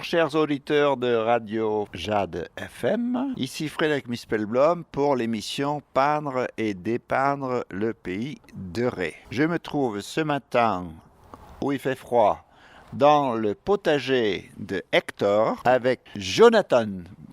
chers auditeurs de Radio Jade FM. Ici Frédéric Mispelblom pour l'émission Peindre et dépeindre le pays de Ré. Je me trouve ce matin où il fait froid dans le potager de Hector avec Jonathan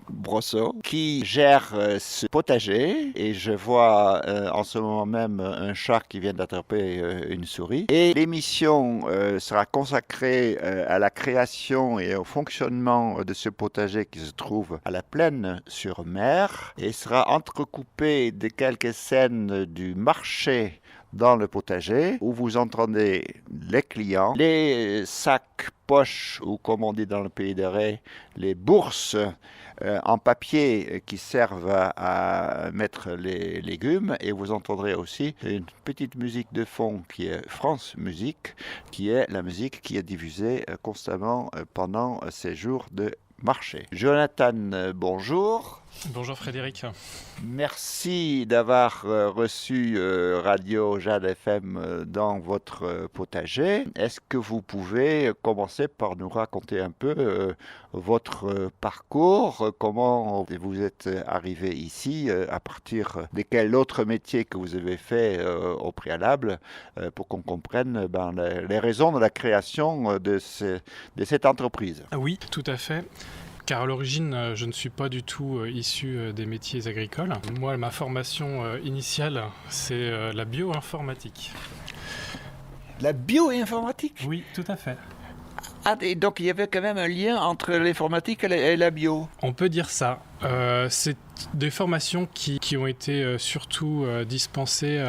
Brosseau qui gère ce potager et je vois en ce moment même un chat qui vient d'attraper une souris. Et l'émission sera consacrée à la création et au fonctionnement de ce potager qui se trouve à la Plaine-sur-Mer et sera entrecoupée de quelques scènes du marché dans le potager où vous entendez les clients, les sacs poches ou comme on dit dans le pays de Ré, les bourses en papier qui servent à mettre les légumes et vous entendrez aussi une petite musique de fond qui est France Musique, qui est la musique qui est diffusée constamment pendant ces jours de marché. Jonathan, bonjour. Bonjour Frédéric. Merci d'avoir reçu Radio Jade FM dans votre potager. Est-ce que vous pouvez commencer par nous raconter un peu votre parcours, comment vous êtes arrivé ici, à partir de quel autre métier que vous avez fait au préalable, pour qu'on comprenne les raisons de la création de cette entreprise. Oui, tout à fait. Car à l'origine, je ne suis pas du tout issu des métiers agricoles. Moi, ma formation initiale, c'est la bioinformatique. La bioinformatique ? Oui, tout à fait. Ah, et donc il y avait quand même un lien entre l'informatique et la bio. On peut dire ça. C'est des formations qui ont été surtout dispensées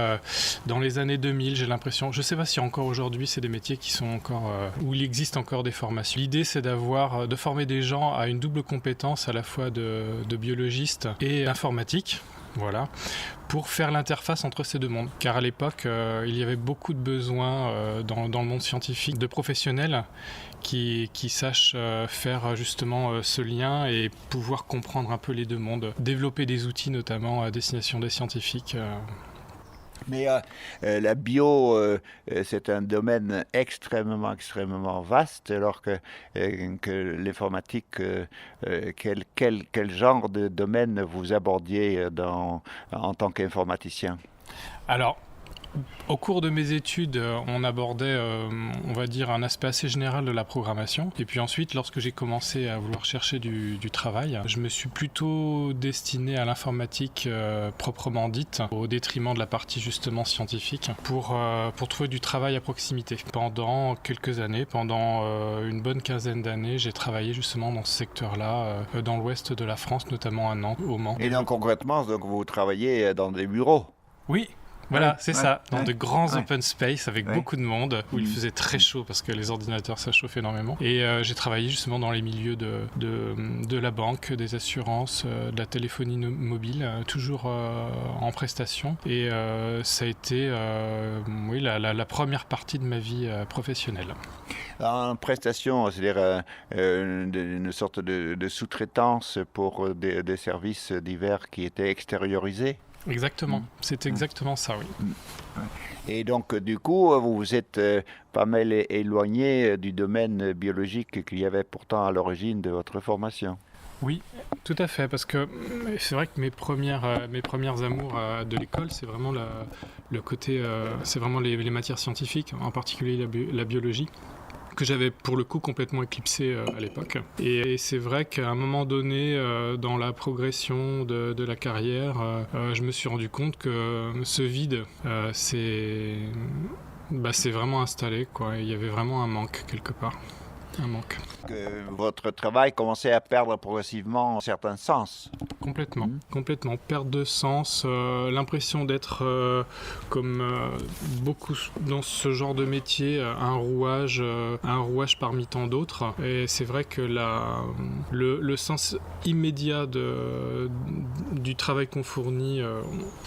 dans les années 2000, j'ai l'impression. Je ne sais pas si encore aujourd'hui, c'est des métiers qui sont encore où il existe encore des formations. L'idée, c'est de former des gens à une double compétence à la fois de biologiste et d'informatique. Voilà, pour faire l'interface entre ces deux mondes. Car à l'époque, il y avait beaucoup de besoins dans le monde scientifique de professionnels qui sachent faire justement ce lien et pouvoir comprendre un peu les deux mondes. Développer des outils notamment à destination des scientifiques. Mais la bio, c'est un domaine extrêmement vaste, alors que l'informatique, quel genre de domaine vous abordiez en tant qu'informaticien ? Alors, au cours de mes études, on abordait, on va dire, un aspect assez général de la programmation. Et puis ensuite, lorsque j'ai commencé à vouloir chercher du travail, je me suis plutôt destiné à l'informatique proprement dite, au détriment de la partie justement scientifique, pour trouver du travail à proximité. Pendant quelques années, pendant une bonne quinzaine d'années, j'ai travaillé justement dans ce secteur-là, dans l'ouest de la France, notamment à Nantes, au Mans. Et donc concrètement, vous travaillez dans des bureaux ? Oui. Voilà, c'est ça, dans de grands open space avec beaucoup de monde, où il faisait très chaud parce que les ordinateurs ça chauffe énormément. Et j'ai travaillé justement dans les milieux de la banque, des assurances, de la téléphonie mobile, toujours en prestation. Et ça a été la première partie de ma vie professionnelle. En prestation, c'est-à-dire une sorte de sous-traitance pour des services divers qui étaient extériorisés ? Exactement, c'est exactement ça, oui. Et donc, du coup, vous vous êtes pas mal éloigné du domaine biologique qu'il y avait pourtant à l'origine de votre formation. Oui, tout à fait, parce que c'est vrai que mes premières amours de l'école, c'est vraiment le côté, c'est vraiment les matières scientifiques, en particulier la biologie, que j'avais pour le coup complètement éclipsé à l'époque. Et c'est vrai qu'à un moment donné, dans la progression de la carrière, je me suis rendu compte que ce vide, c'est vraiment installé, quoi. Il y avait vraiment un manque quelque part. Un manque. Que votre travail commençait à perdre progressivement un certain sens. Complètement. Perte de sens, l'impression d'être, comme beaucoup dans ce genre de métier, un rouage parmi tant d'autres. Et c'est vrai que le sens immédiat du travail qu'on fournit...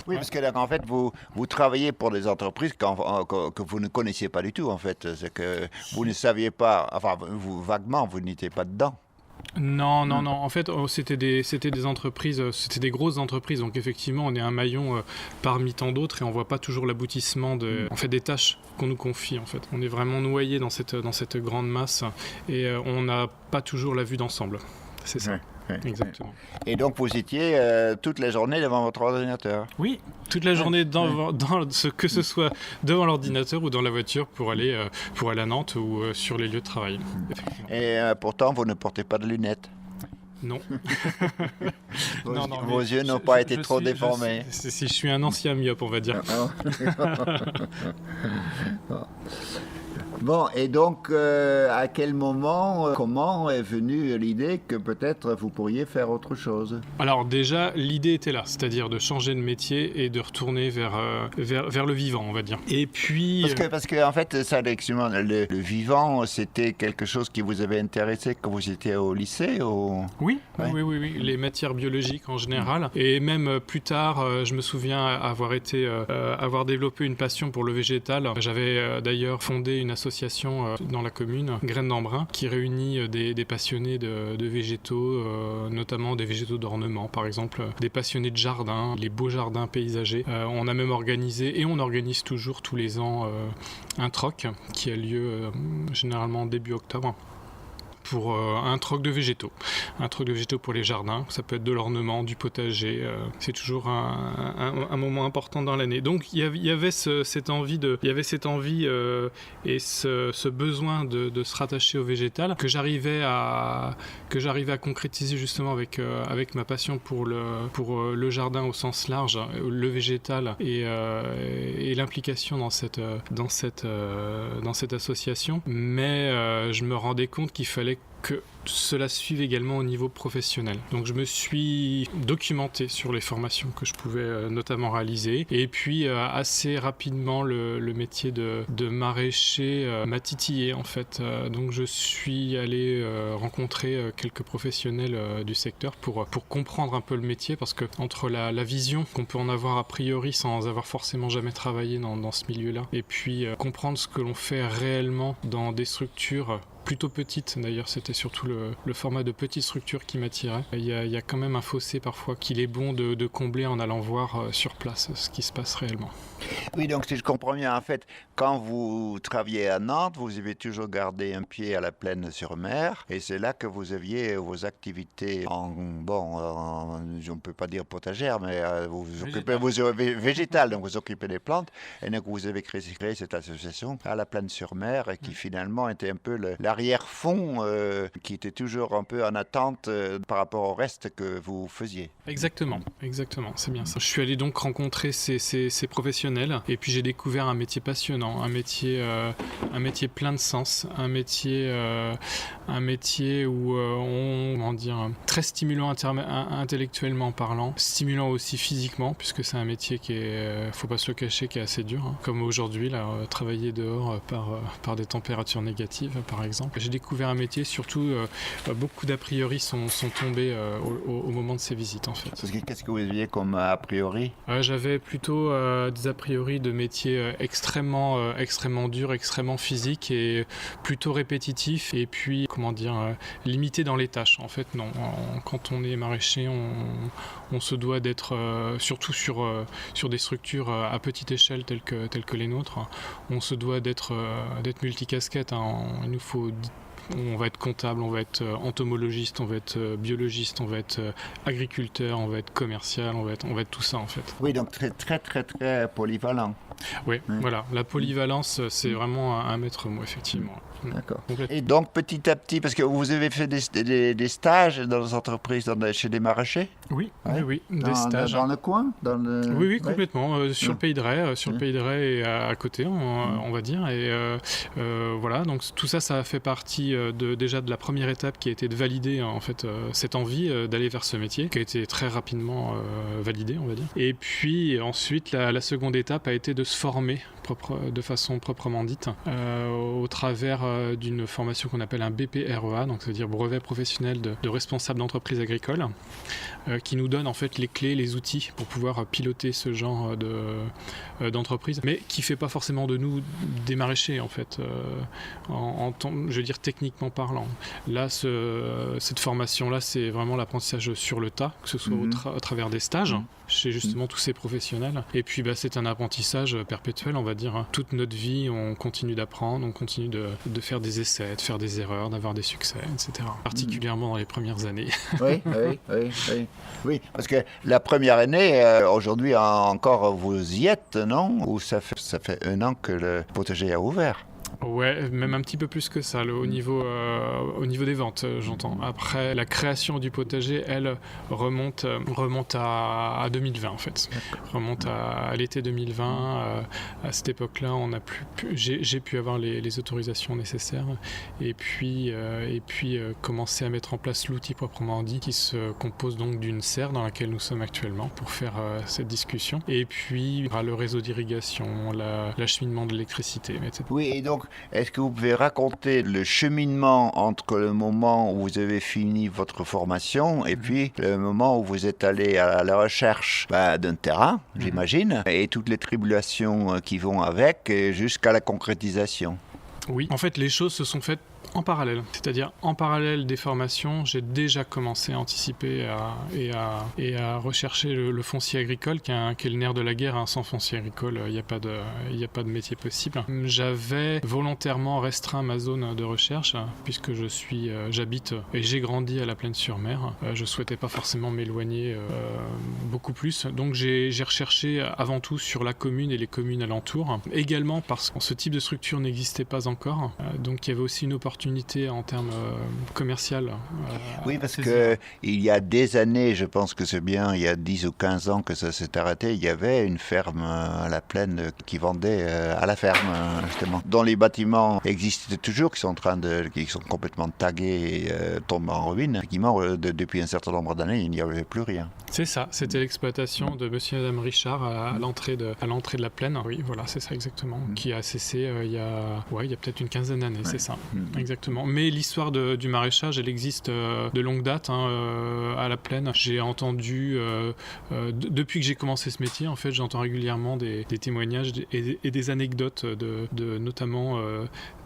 Oui, parce que en fait, vous travaillez pour des entreprises que vous ne connaissiez pas du tout, en fait. C'est que vous ne saviez pas... Enfin, vaguement, vous n'étiez pas dedans. Non. En fait, c'était des entreprises, c'était des grosses entreprises. Donc effectivement, on est un maillon parmi tant d'autres et on voit pas toujours l'aboutissement des tâches qu'on nous confie. En fait, on est vraiment noyé dans cette grande masse et on n'a pas toujours la vue d'ensemble. C'est ça. Oui, exactement. Et donc vous étiez toute la journée devant votre ordinateur? Oui, toute la journée que ce soit devant l'ordinateur ou dans la voiture pour aller à Nantes ou sur les lieux de travail. Et pourtant vous ne portez pas de lunettes? Non. Vos yeux n'ont pas été trop déformés. Je suis un ancien myope, on va dire. Bon, et donc, à quel moment, comment est venue l'idée que peut-être vous pourriez faire autre chose? Alors déjà, l'idée était là, c'est-à-dire de changer de métier et de retourner vers le vivant, on va dire. Et puis... Parce que en fait, ça, le vivant, c'était quelque chose qui vous avait intéressé quand vous étiez au lycée ou... Oui, les matières biologiques en général. Et même plus tard, je me souviens avoir développé une passion pour le végétal. J'avais d'ailleurs fondé une association dans la commune, Graines d'Embrun, qui réunit des passionnés de végétaux, notamment des végétaux d'ornement, par exemple, des passionnés de jardin, les beaux jardins paysagers. On a même organisé, et on organise toujours tous les ans, un troc qui a lieu généralement début octobre, pour un troc de végétaux pour les jardins. Ça peut être de l'ornement, du potager, c'est toujours un moment important dans l'année. Donc il y avait cette envie et ce besoin de se rattacher au végétal que j'arrivais à concrétiser justement avec ma passion pour le jardin au sens large, le végétal et l'implication dans cette association. Mais je me rendais compte qu'il fallait que cela suive également au niveau professionnel. Donc je me suis documenté sur les formations que je pouvais notamment réaliser. Et puis assez rapidement, le métier de maraîcher m'a titillé en fait. Donc je suis allé rencontrer quelques professionnels du secteur pour comprendre un peu le métier, parce que entre la vision qu'on peut en avoir a priori sans avoir forcément jamais travaillé dans ce milieu-là, et puis comprendre ce que l'on fait réellement dans des structures plutôt petites, d'ailleurs c'était surtout le format de petite structure qui m'attirait. Il y a quand même un fossé parfois qu'il est bon de combler en allant voir sur place ce qui se passe réellement. Oui, donc si je comprends bien, en fait, quand vous travailliez à Nantes, vous avez toujours gardé un pied à la Plaine-sur-Mer, et c'est là que vous aviez vos activités on ne peut pas dire potagère, mais vous végétales, donc vous occupez des plantes, et donc vous avez créé cette association à la Plaine-sur-Mer, qui finalement était un peu l'arrière-fond, qui était toujours un peu en attente par rapport au reste que vous faisiez. Exactement, c'est bien ça. Je suis allé donc rencontrer ces professionnels, et puis j'ai découvert un métier passionnant, un métier plein de sens, un métier où très stimulant intellectuellement parlant, stimulant aussi physiquement, puisque c'est un métier qui est, faut pas se le cacher, qui est assez dur, hein. Comme aujourd'hui, là, travailler dehors par des températures négatives, par exemple. J'ai découvert un métier, surtout beaucoup d'a priori sont tombés au moment de ces visites, en fait. Qu'est-ce que vous aviez comme a priori? J'avais plutôt des a priori de métiers extrêmement durs, extrêmement physiques et plutôt répétitifs, et puis limité dans les tâches. En fait, non. Quand on est maraîcher, on se doit d'être, surtout sur des structures à petite échelle telles que les nôtres, on se doit d'être multicasquette, hein. Il nous faut... On va être comptable, on va être entomologiste, on va être biologiste, on va être agriculteur, on va être commercial, on va être tout ça en fait. Oui, donc très très très très polyvalent. Oui, voilà, la polyvalence, c'est vraiment un maître mot, effectivement. D'accord. Et donc petit à petit, parce que vous avez fait des stages dans les entreprises, chez des maraîchers? Oui, oui, des stages. Dans le coin? Oui, complètement. Sur le Pays de Ré, et à côté, on va dire. Et voilà, donc tout ça a fait partie déjà de la première étape qui a été de valider en fait cette envie d'aller vers ce métier, qui a été très rapidement validée, on va dire. Et puis ensuite, la seconde étape a été de se former de façon proprement dite, au travers d'une formation qu'on appelle un BPREA, donc c'est-à-dire brevet professionnel de responsable d'entreprise agricole, qui nous donne en fait les clés, les outils pour pouvoir piloter ce genre d'entreprise, mais qui fait pas forcément de nous des maraîchers en fait, je veux dire techniquement parlant. Là, cette formation-là, c'est vraiment l'apprentissage sur le tas, que ce soit au travers des stages, chez justement tous ces professionnels. Et puis c'est un apprentissage perpétuel, on va dire. Toute notre vie, on continue d'apprendre, on continue de faire des essais, de faire des erreurs, d'avoir des succès, etc. Particulièrement dans les premières années. Oui, parce que la première année, aujourd'hui encore, vous y êtes, non? Ou ça fait 1 an que le potager a ouvert? Ouais, même un petit peu plus que ça, au niveau des ventes, j'entends. Après, la création du potager, elle, remonte à 2020, en fait. Remonte à l'été 2020. À cette époque-là, j'ai pu avoir les autorisations nécessaires et puis commencer à mettre en place l'outil proprement dit, qui se compose donc d'une serre dans laquelle nous sommes actuellement pour faire cette discussion. Et puis, le réseau d'irrigation, l'acheminement de l'électricité, etc. Oui, et donc, est-ce que vous pouvez raconter le cheminement entre le moment où vous avez fini votre formation et puis le moment où vous êtes allé à la recherche d'un terrain, j'imagine, et toutes les tribulations qui vont avec jusqu'à la concrétisation? Oui, en fait, les choses se sont faites en parallèle. C'est-à-dire, en parallèle des formations, j'ai déjà commencé à anticiper et à rechercher le foncier agricole, qui est le nerf de la guerre. Sans foncier agricole, il n'y a pas de métier possible. J'avais volontairement restreint ma zone de recherche, puisque j'habite et j'ai grandi à la Plaine-sur-Mer. Je ne souhaitais pas forcément m'éloigner beaucoup plus. Donc, j'ai recherché avant tout sur la commune et les communes alentours. Également parce que ce type de structure n'existait pas encore. Donc, il y avait aussi une opportunité en termes commerciaux. Oui, parce qu'il y a des années, je pense que c'est bien, il y a 10 ou 15 ans que ça s'est arrêté, il y avait une ferme à la Plaine qui vendait à la ferme, justement, dont les bâtiments existent toujours, qui sont complètement tagués et tombent en ruine. Effectivement, depuis un certain nombre d'années, il n'y avait plus rien. C'est ça, c'était l'exploitation de monsieur et madame Richard à l'entrée de la Plaine. Oui, voilà, c'est ça exactement, qui a cessé il y a peut-être une quinzaine d'années, c'est ça. Exactement. Mais l'histoire du maraîchage, elle existe de longue date à la Plaine. J'ai entendu, depuis que j'ai commencé ce métier, en fait, j'entends régulièrement des témoignages et des anecdotes notamment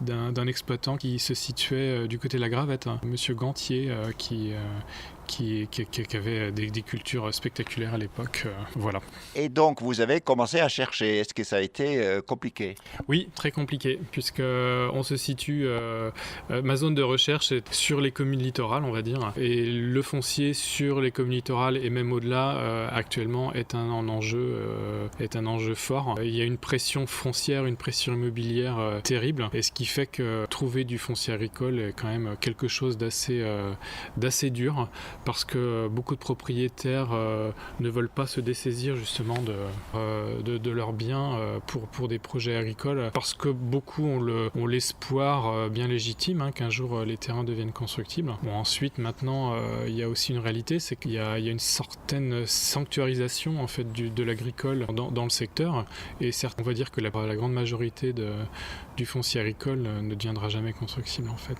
d'un exploitant qui se situait du côté de la Gravette, monsieur Gantier, qui avait des cultures spectaculaires à l'époque. Voilà. Et donc, vous avez commencé à chercher. Est-ce que ça a été compliqué? Oui, très compliqué, puisqu'on se situe... ma zone de recherche est sur les communes littorales, on va dire. Et le foncier sur les communes littorales et même au-delà, actuellement, est un enjeu fort. Il y a une pression foncière, une pression immobilière terrible. Et ce qui fait que trouver du foncier agricole est quand même quelque chose d'assez dur. Parce que beaucoup de propriétaires ne veulent pas se dessaisir justement de leurs biens pour des projets agricoles, parce que beaucoup ont l'espoir bien légitime qu'un jour les terrains deviennent constructibles. Bon, ensuite, maintenant, il y a aussi une réalité, c'est qu'il y a une certaine sanctuarisation en fait de l'agricole dans le secteur, et certes, on va dire que la grande majorité du foncier agricole ne deviendra jamais constructible en fait.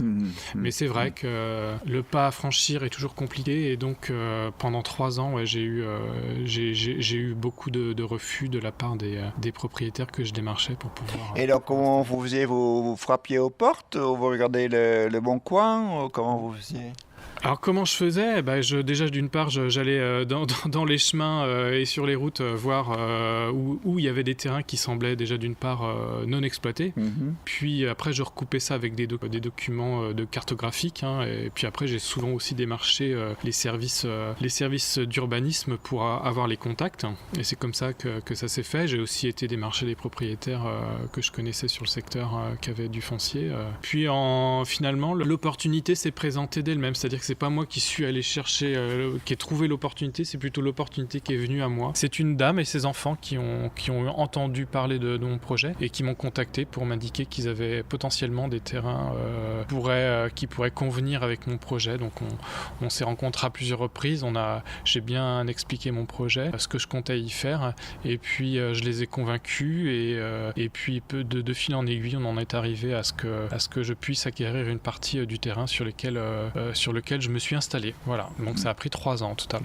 Mais c'est vrai que le pas à franchir est toujours compliqué, et donc pendant 3 ans, j'ai eu beaucoup de refus de la part des propriétaires que je démarchais pour pouvoir... Et donc, comment vous faisiez? Vous frappiez aux portes, ou vous regardez le bon coin, ou comment vous faisiez? Alors comment je faisais? Déjà d'une part j'allais dans les chemins et sur les routes voir où il y avait des terrains qui semblaient déjà d'une part non exploités. Puis après je recoupais ça avec des documents de cartographiques, et puis après j'ai souvent aussi démarché les services d'urbanisme pour avoir les contacts, et c'est comme ça que ça s'est fait. J'ai aussi été démarcher des propriétaires que je connaissais sur le secteur qui avaient du foncier. Puis finalement l'opportunité s'est présentée d'elle-même, c'est-à-dire que c'est c'est pas moi qui suis allé chercher, qui ai trouvé l'opportunité, c'est plutôt l'opportunité qui est venue à moi. C'est une dame et ses enfants qui ont entendu parler de mon projet et qui m'ont contacté pour m'indiquer qu'ils avaient potentiellement des terrains qui pourraient convenir avec mon projet. Donc on s'est rencontrés à plusieurs reprises, j'ai bien expliqué mon projet, ce que je comptais y faire, et puis je les ai convaincus et puis de fil en aiguille, on en est arrivé à ce que je puisse acquérir une partie du terrain sur lequel je me suis installé. Voilà, donc ça a pris 3 ans au total.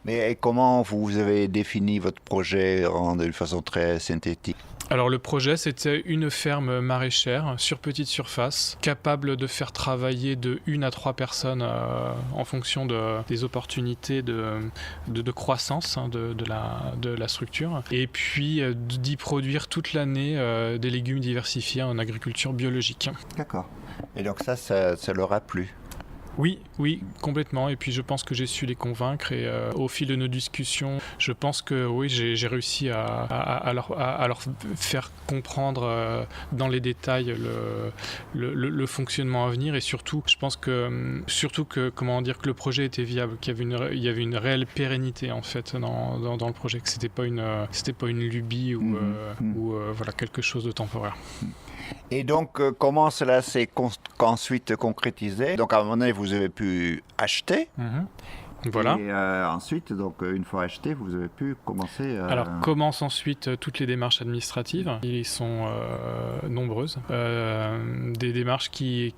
Mais comment vous avez défini votre projet de façon très synthétique? Alors le projet, c'était une ferme maraîchère sur petite surface, capable de faire travailler de 1 à 3 personnes en fonction des opportunités de croissance de la structure, et puis d'y produire toute l'année des légumes diversifiés en agriculture biologique. D'accord. Et donc ça leur a plu? Oui, complètement. Et puis je pense que j'ai su les convaincre et au fil de nos discussions, je pense que oui, j'ai réussi à leur faire comprendre dans les détails le fonctionnement à venir, et surtout, je pense que que le projet était viable, qu'il y avait une réelle pérennité en fait dans le projet, que c'était pas une lubie ou voilà, quelque chose de temporaire. Et donc, comment cela s'est ensuite concrétisé? Donc, à un moment donné, vous avez pu acheter. Voilà. Et ensuite, donc, une fois acheté, vous avez pu commencer... Alors, commencent ensuite toutes les démarches administratives. Ils sont nombreuses. Des démarches qui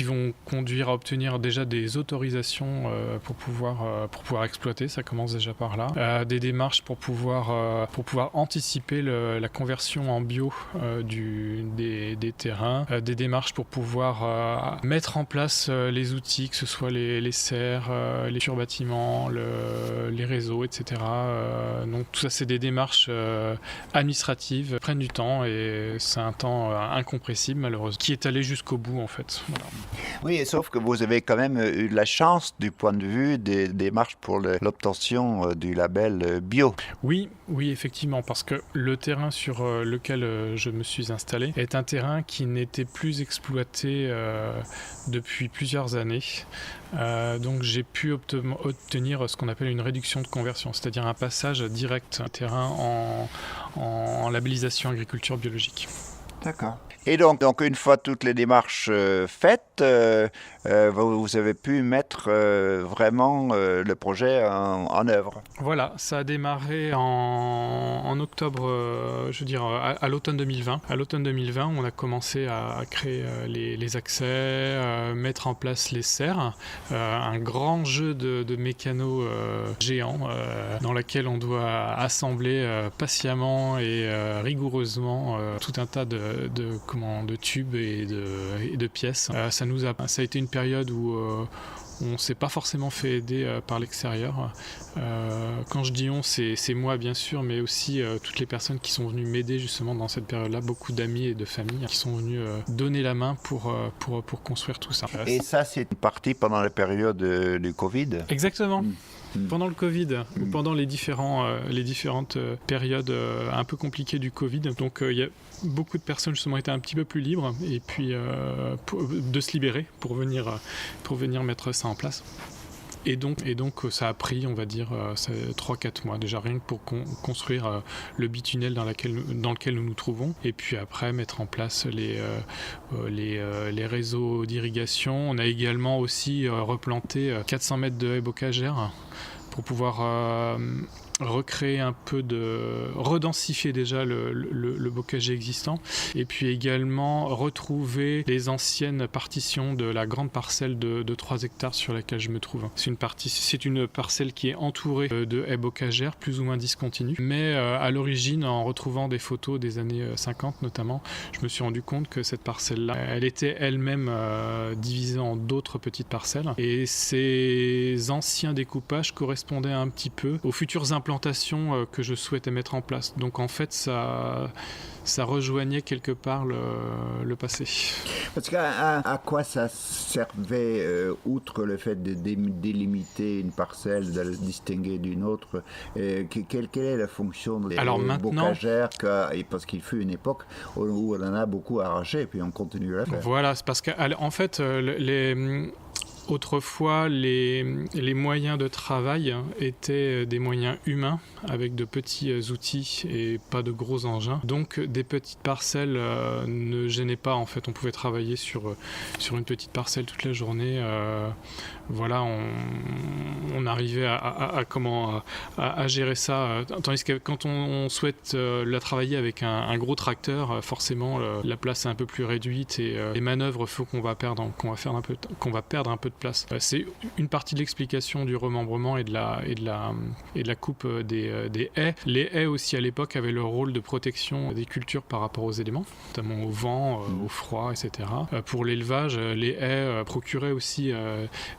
vont conduire à obtenir déjà des autorisations pour pouvoir exploiter, ça commence déjà par là. Des démarches pour pouvoir anticiper la conversion en bio des terrains. Des démarches pour pouvoir mettre en place les outils, que ce soit les serres, les surbâtiments, les réseaux, etc. Donc tout ça, c'est des démarches administratives, prennent du temps, et c'est un temps incompressible malheureusement, qui est allé jusqu'au bout en fait. Voilà. Oui, sauf que vous avez quand même eu de la chance du point de vue des démarches pour l'obtention du label bio. Oui, effectivement, parce que le terrain sur lequel je me suis installé est un terrain qui n'était plus exploité depuis plusieurs années. Donc j'ai pu obtenir ce qu'on appelle une réduction de conversion, c'est-à-dire un passage direct du terrain en labellisation agriculture biologique. D'accord. Et donc une fois toutes les démarches faites, vous avez pu mettre vraiment le projet en œuvre. Voilà, ça a démarré en octobre, à l'automne 2020. À l'automne 2020, on a commencé à créer les accès, mettre en place les serres, un grand jeu de mécanos géants dans lequel on doit assembler patiemment et rigoureusement tout un tas de tubes et de pièces. Ça a été une période où on ne s'est pas forcément fait aider par l'extérieur. Quand je dis on, c'est moi bien sûr, mais aussi toutes les personnes qui sont venues m'aider justement dans cette période-là, beaucoup d'amis et de familles qui sont venus donner la main pour construire tout ça. Et ça, c'est une partie pendant la période du Covid? Exactement. Pendant le Covid, ou pendant les différentes périodes un peu compliquées du Covid. Donc il y a beaucoup de personnes justement étaient un petit peu plus libres, et puis de se libérer pour venir mettre ça en place. Et donc ça a pris, on va dire, 3-4 mois déjà, rien que pour construire le bitunnel dans lequel nous nous trouvons, et puis après mettre en place les réseaux d'irrigation. On a également aussi replanté 400 mètres de haies bocagères pour pouvoir recréer un peu redensifier déjà le bocager existant, et puis également retrouver les anciennes partitions de la grande parcelle de 3 hectares sur laquelle je me trouve. C'est une parcelle qui est entourée de haies bocagères plus ou moins discontinues, mais à l'origine, en retrouvant des photos des années 50 notamment, je me suis rendu compte que cette parcelle-là, elle était elle-même divisée en d'autres petites parcelles, et ces anciens découpages correspondaient un petit peu aux futures implantations que je souhaitais mettre en place. Donc en fait, ça rejoignait quelque part le passé. Parce qu'à quoi ça servait, outre le fait de délimiter une parcelle, de la distinguer d'une autre, quelle est la fonction des bocagères? Parce qu'il fut une époque où on en a beaucoup arraché, et puis on continue à le faire. Voilà, c'est parce qu'en fait, Autrefois, les moyens de travail étaient des moyens humains avec de petits outils et pas de gros engins. Donc des petites parcelles ne gênaient pas en fait. On pouvait travailler sur une petite parcelle toute la journée. Voilà, on arrivait à gérer ça. Tandis que quand on souhaite la travailler avec un gros tracteur, forcément la place est un peu plus réduite et les manœuvres font qu'on va perdre un peu de place. C'est une partie de l'explication du remembrement et de la coupe des haies. Les haies aussi à l'époque avaient leur rôle de protection des cultures par rapport aux éléments, notamment au vent, au froid, etc. Pour l'élevage, les haies procuraient aussi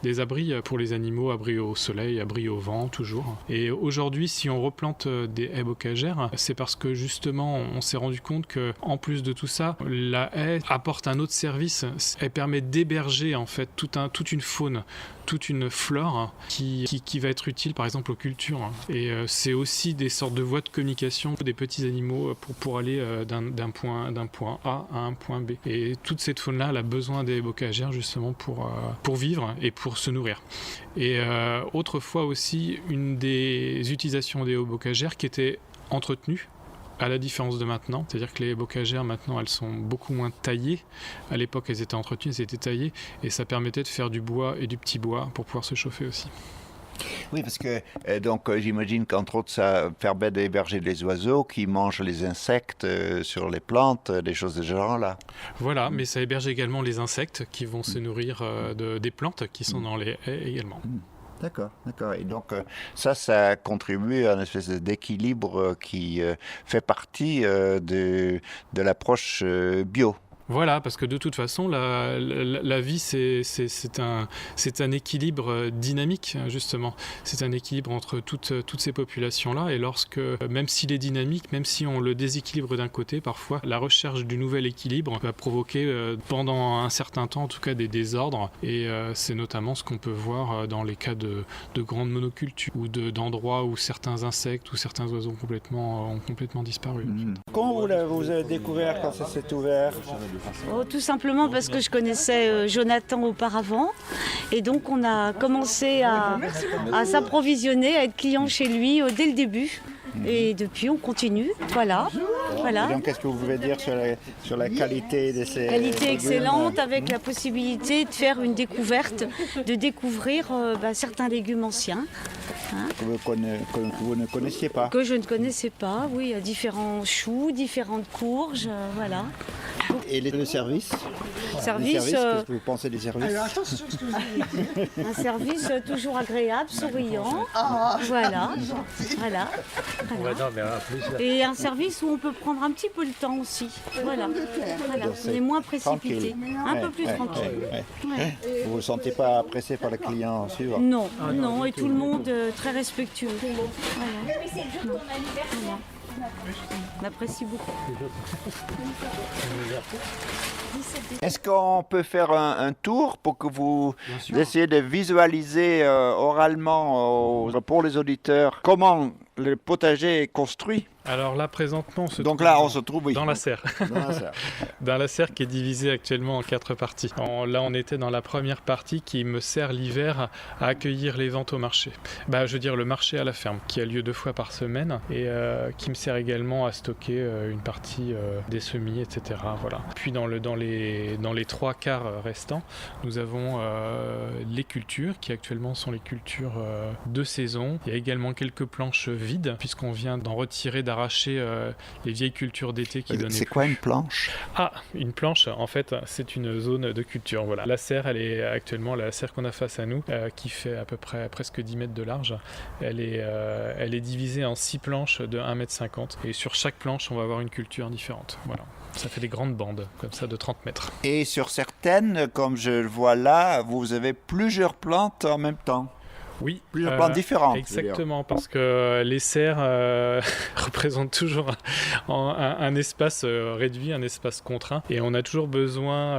des abris pour les animaux, abris au soleil, abris au vent, toujours. Et aujourd'hui, si on replante des haies bocagères, c'est parce que justement, on s'est rendu compte que, en plus de tout ça, la haie apporte un autre service. Elle permet d'héberger en fait toute une faune, toute une flore qui va être utile par exemple aux cultures. Et c'est aussi des sortes de voies de communication des petits animaux pour aller d'un point A à un point B. Et toute cette faune-là, elle a besoin des bocagères justement pour vivre et pour se nourrir. Et autrefois aussi, une des utilisations des haies bocagères qui était entretenues, à la différence de maintenant, c'est-à-dire que les bocagères maintenant elles sont beaucoup moins taillées. À l'époque elles étaient entretenues, elles étaient taillées et ça permettait de faire du bois et du petit bois pour pouvoir se chauffer aussi. Oui, parce que j'imagine qu'entre autres ça permet d'héberger les oiseaux qui mangent les insectes sur les plantes, des choses de ce genre-là. Voilà, mais ça héberge également les insectes qui vont se nourrir des plantes qui sont dans les haies également. D'accord. Et donc ça contribue à une espèce d'équilibre qui fait partie de l'approche bio. Voilà, parce que de toute façon, la vie, c'est un équilibre dynamique, justement. C'est un équilibre entre toutes ces populations-là. Et lorsque, même s'il est dynamique, même si on le déséquilibre d'un côté, parfois, la recherche du nouvel équilibre va provoquer, pendant un certain temps, en tout cas, des désordres. Et c'est notamment ce qu'on peut voir dans les cas de grandes monocultures ou d'endroits où certains insectes ou certains oiseaux ont complètement disparu. Comment vous avez découvert quand ça s'est ouvert ? Tout simplement parce que je connaissais Jonathan auparavant et donc on a commencé à s'approvisionner, à être client chez lui dès le début et depuis on continue, voilà. Et donc qu'est-ce que vous pouvez dire sur la qualité de ces qualité excellente avec la possibilité de faire une découverte, de découvrir certains légumes anciens. Que vous ne connaissiez pas. Que je ne connaissais pas, oui, différents choux, différentes courges, voilà. Et le service Qu'est-ce que vous pensez des services? Alors, attention, un service toujours agréable, souriant, voilà. Et un service où on peut prendre un petit peu le temps aussi, voilà. On est moins précipité, un peu plus tranquille. Vous ne vous sentez pas pressé par le client suivant? Non, et tout le monde très respectueux. Voilà. On apprécie beaucoup. Est-ce qu'on peut faire un tour pour que vous essayez de visualiser oralement pour les auditeurs comment le potager est construit? Alors là, présentement, on se trouve dans la serre. Dans la serre qui est divisée actuellement en 4 parties. Là, on était dans la première partie qui me sert l'hiver à accueillir les ventes au marché. Je veux dire le marché à la ferme, qui a lieu 2 fois par semaine et qui me sert également à stocker une partie des semis, etc. Voilà. Puis dans les 3 quarts restants, nous avons les cultures, qui actuellement sont les cultures de saison. Il y a également quelques planches vides, puisqu'on vient d'en retirer, d'arracher les vieilles cultures d'été qui donnaient. C'est quoi une planche? Une planche, en fait, c'est une zone de culture. Voilà. La serre, elle est actuellement la serre qu'on a face à nous, qui fait à peu près presque 10 mètres de large. Elle est divisée en 6 planches de 1,50 m. Et sur chaque planche, on va avoir une culture différente. Voilà. Ça fait des grandes bandes, comme ça, de 30 mètres. Et sur certaines, comme je le vois là, vous avez plusieurs plantes en même temps. Oui. Plusieurs plantes différentes. Exactement, parce que les serres représentent toujours un espace réduit, un espace contraint, et on a toujours besoin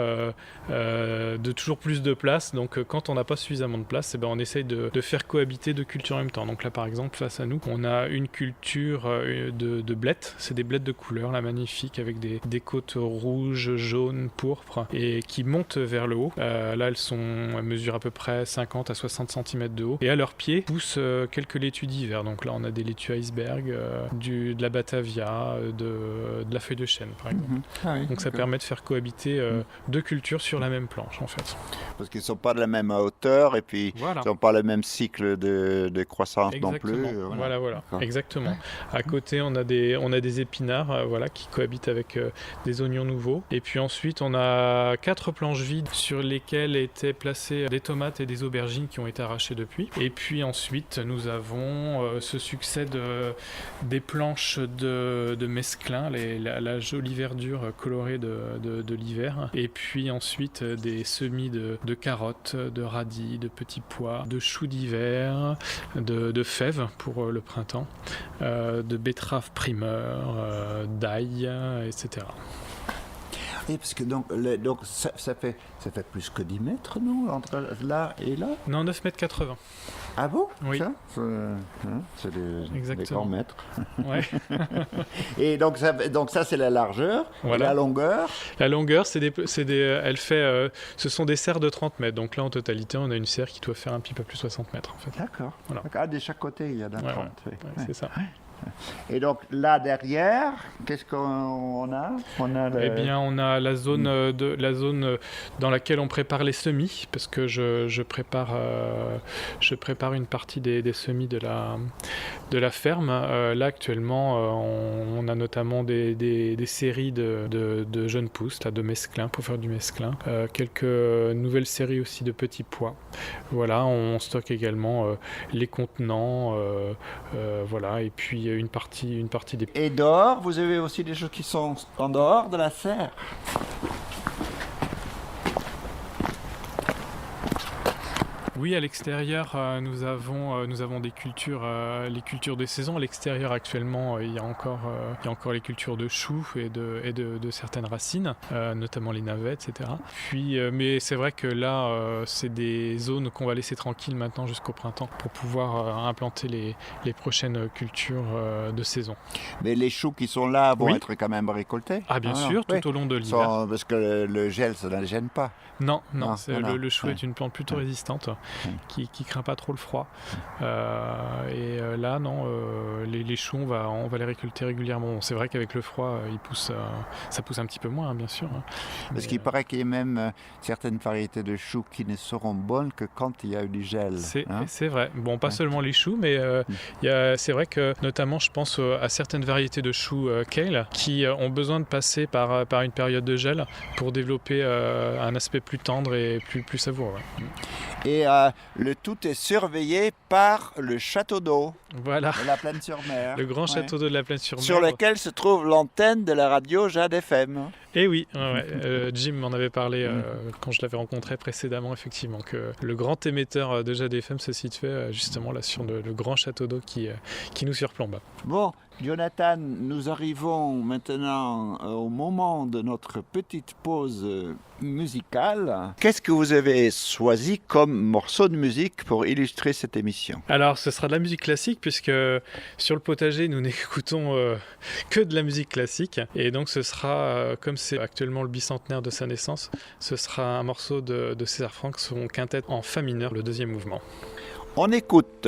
de toujours plus de place. Donc quand on n'a pas suffisamment de place, on essaye de faire cohabiter deux cultures en même temps. Donc là par exemple face à nous, on a une culture de blettes, c'est des blettes de couleur là, magnifiques, avec des côtes rouges, jaunes, pourpres, et qui montent vers le haut. Là elles mesurent à peu près 50 à 60 cm de haut, et à leurs pieds poussent quelques laitues d'hiver. Donc là on a des laitues iceberg, de la batavia, de la feuille de chêne par exemple. Ah oui, donc ça permet de faire cohabiter deux cultures sur la même planche en fait. Parce qu'ils ne sont pas de la même hauteur et puis Voilà. ils n'ont pas le même cycle de croissance Exactement. non plus. Voilà. Exactement. À côté on a des épinards qui cohabitent avec des oignons nouveaux. Et puis ensuite on a 4 planches vides sur lesquelles étaient placées des tomates et des aubergines qui ont été arrachées depuis. Et puis ensuite nous avons ce succès des planches de mesclun, la jolie verdure colorée de l'hiver. Et puis ensuite des semis de carottes, de radis, de petits pois, de choux d'hiver, de fèves pour le printemps, de betteraves primeurs, d'ail, etc. Et parce que donc ça fait plus que 10 mètres, non, entre là et là? Non, 9,80 m. Ah bon? Oui. C'est des grands Exactement. mètres. Ouais. Et donc ça c'est la largeur. Voilà. Et la longueur? La longueur, ce sont des serres de 30 mètres. Donc là, en totalité, on a une serre qui doit faire un petit peu plus de 60 mètres, en fait. D'accord. Voilà. Ah, de chaque côté, il y en a 30. Ouais, c'est ça. Et donc là derrière, qu'est-ce qu'on a? Eh bien, on a la zone dans laquelle on prépare les semis, parce que je prépare une partie des semis de la ferme. Là actuellement, on a notamment des séries de jeunes pousses, là, de mesclun pour faire du mesclin. Quelques nouvelles séries aussi de petits pois. Voilà, on stocke également les contenants, et puis une partie des... Et dehors, vous avez aussi des choses qui sont en dehors de la serre. Oui, à l'extérieur, nous avons des cultures, les cultures des saisons. À l'extérieur, actuellement, il y a encore les cultures de choux et de certaines racines, notamment les navets, etc. Puis, mais c'est vrai que là, c'est des zones qu'on va laisser tranquilles maintenant jusqu'au printemps pour pouvoir implanter les prochaines cultures de saison. Mais les choux qui sont là vont Oui. être quand même récoltés. Ah, bien sûr, oui. tout au long de l'hiver. Parce que le gel, ça ne gêne pas. Non, voilà. le chou Ouais. est une plante plutôt résistante qui craint pas trop le froid. Là, non, les choux, on va les récolter régulièrement. Bon, c'est vrai qu'avec le froid, ça pousse un petit peu moins, bien sûr. Parce qu'il paraît qu'il y a même certaines variétés de choux qui ne seront bonnes que quand il y a eu du gel. C'est vrai. Bon, pas seulement les choux, mais c'est vrai que notamment, je pense à certaines variétés de choux kale qui ont besoin de passer par une période de gel pour développer un aspect plus tendre et plus savoureux. Et le tout est surveillé par le château d'eau Voilà. de la Plaine-sur-Mer. Le grand château d'eau de la Plaine-sur-Mer. Sur lequel se trouve l'antenne de la radio Jade FM. Et oui, Jim m'en avait parlé quand je l'avais rencontré précédemment, effectivement, que le grand émetteur de Jade FM se situait justement là sur le grand château d'eau qui nous surplombe. Bon, Jonathan, nous arrivons maintenant au moment de notre petite pause musicale. Qu'est-ce que vous avez choisi comme morceau de musique pour illustrer cette émission? Alors, ce sera de la musique classique, puisque sur le potager, nous n'écoutons que de la musique classique. Et donc, ce sera, comme c'est actuellement le bicentenaire de sa naissance, ce sera un morceau de César Franck, son quintet en fa mineur, le deuxième mouvement. On écoute.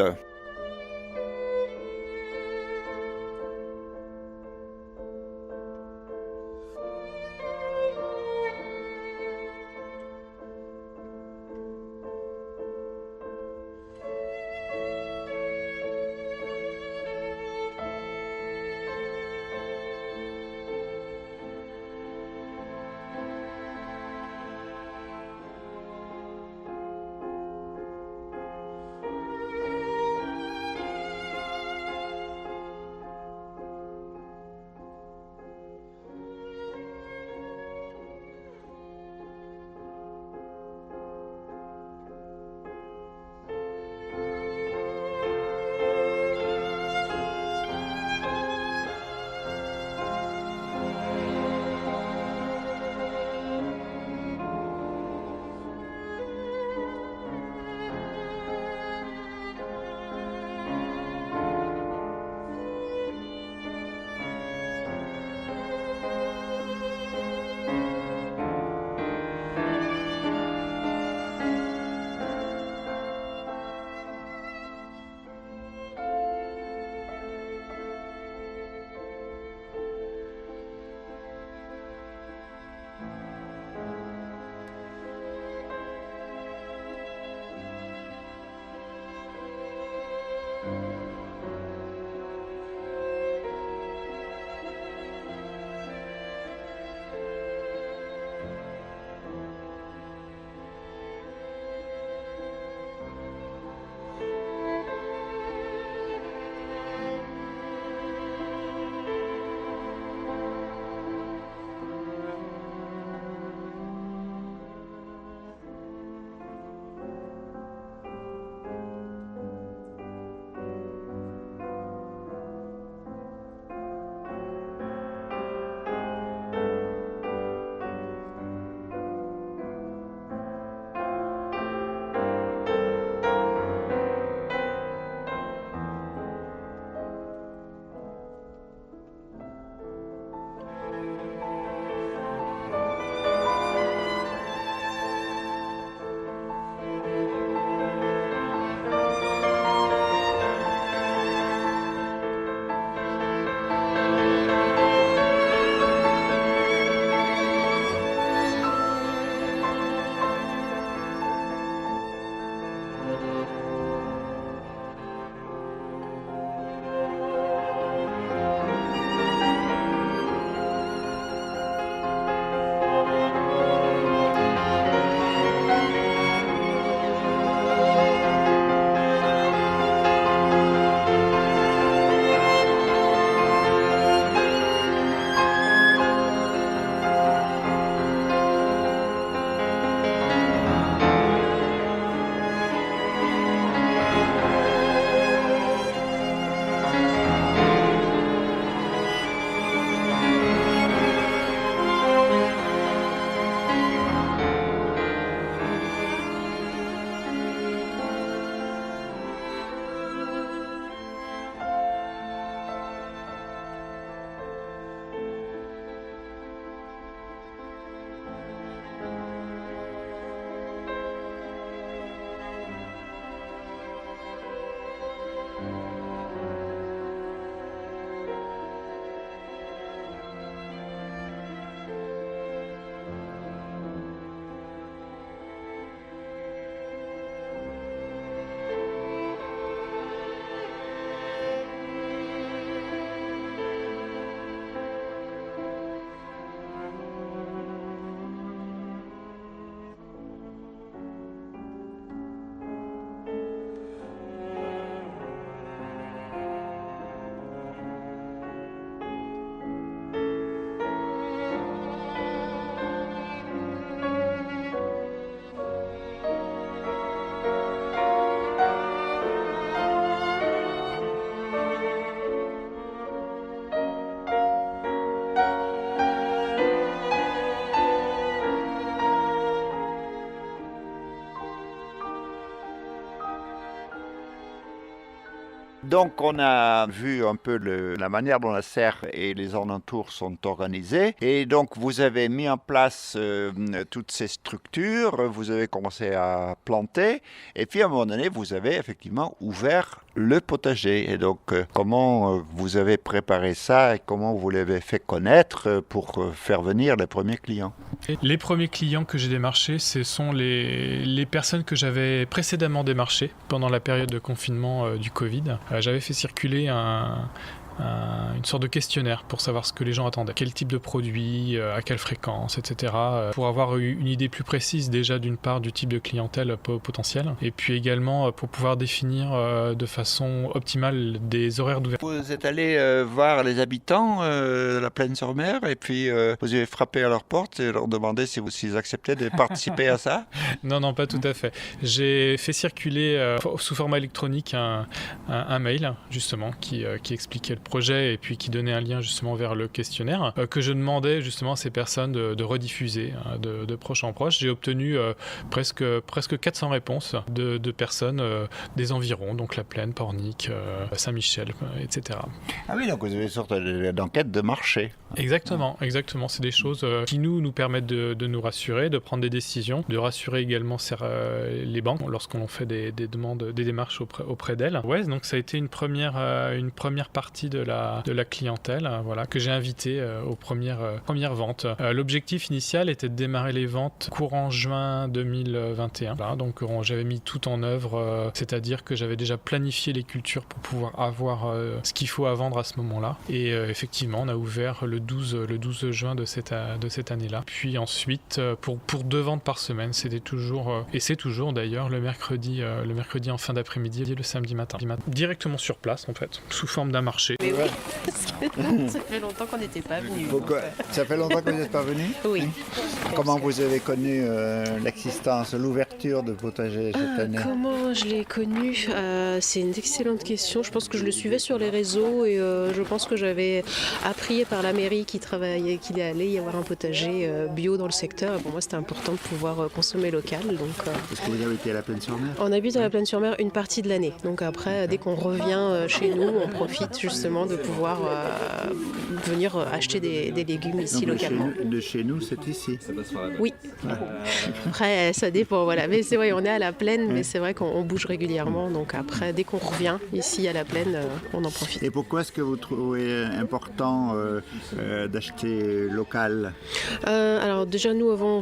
Donc on a vu un peu la manière dont la serre et les alentours sont organisés. Et donc vous avez mis en place toutes ces structures, vous avez commencé à planter. Et puis à un moment donné, vous avez effectivement ouvert le potager. Et donc, comment vous avez préparé ça et comment vous l'avez fait connaître pour faire venir les premiers clients? Les premiers clients que j'ai démarchés, ce sont les personnes que j'avais précédemment démarchées pendant la période de confinement du Covid. J'avais fait circuler une sorte de questionnaire pour savoir ce que les gens attendaient, quel type de produit, à quelle fréquence, etc. Pour avoir une idée plus précise déjà d'une part du type de clientèle potentielle et puis également pour pouvoir définir de façon optimale des horaires d'ouverture. Vous êtes allé voir les habitants de la Plaine-sur-Mer et puis vous avez frappé à leur porte et leur demandé s'ils acceptaient de participer à ça? Non, pas tout à fait. J'ai fait circuler sous format électronique un mail justement qui expliquait le projet et puis qui donnait un lien justement vers le questionnaire que je demandais justement à ces personnes de rediffuser de proche en proche. J'ai obtenu presque 400 réponses de personnes des environs, donc La Plaine, Pornic, Saint-Michel, etc. Ah oui, donc vous avez une sorte d'enquête de marché. Exactement. C'est des choses qui nous permettent de nous rassurer, de prendre des décisions, de rassurer également les banques lorsqu'on fait des demandes, des démarches auprès d'elles. Ouais, donc ça a été une première partie de la clientèle, voilà, que j'ai invité aux premières ventes. L'objectif initial était de démarrer les ventes courant juin 2021. Voilà, donc j'avais mis tout en œuvre, c'est-à-dire que j'avais déjà planifié les cultures pour pouvoir avoir ce qu'il faut à vendre à ce moment-là. Et effectivement, on a ouvert le 12 juin de cette année-là. Puis ensuite, pour 2 ventes par semaine, c'était toujours, et c'est toujours d'ailleurs, le mercredi en fin d'après-midi et le samedi matin. Directement sur place, en fait, sous forme d'un marché. Mais oui, parce que ça fait longtemps qu'on n'était pas venus. Ça fait longtemps que vous n'êtes pas venu? Oui. Comment vous avez connu l'existence, l'ouverture de potager cette année? Comment je l'ai connu? C'est une excellente question. Je pense que je le suivais sur les réseaux et je pense que j'avais appris par la mairie qu'il allait y avoir un potager bio dans le secteur. Et pour moi, c'était important de pouvoir consommer local. Donc, Est-ce que vous avez été à la Plaine-sur-Mer? On habite à la Plaine-sur-Mer une partie de l'année. Donc après, dès qu'on revient chez nous, on profite justement de pouvoir venir acheter des légumes ici localement. De chez nous, c'est ici. Oui. Après, ça dépend, voilà. Mais c'est vrai, on est à la Plaine, mais c'est vrai qu'on bouge régulièrement. Donc après, dès qu'on revient ici à la Plaine, on en profite. Et pourquoi est-ce que vous trouvez important d'acheter local? Alors déjà, nous, avant,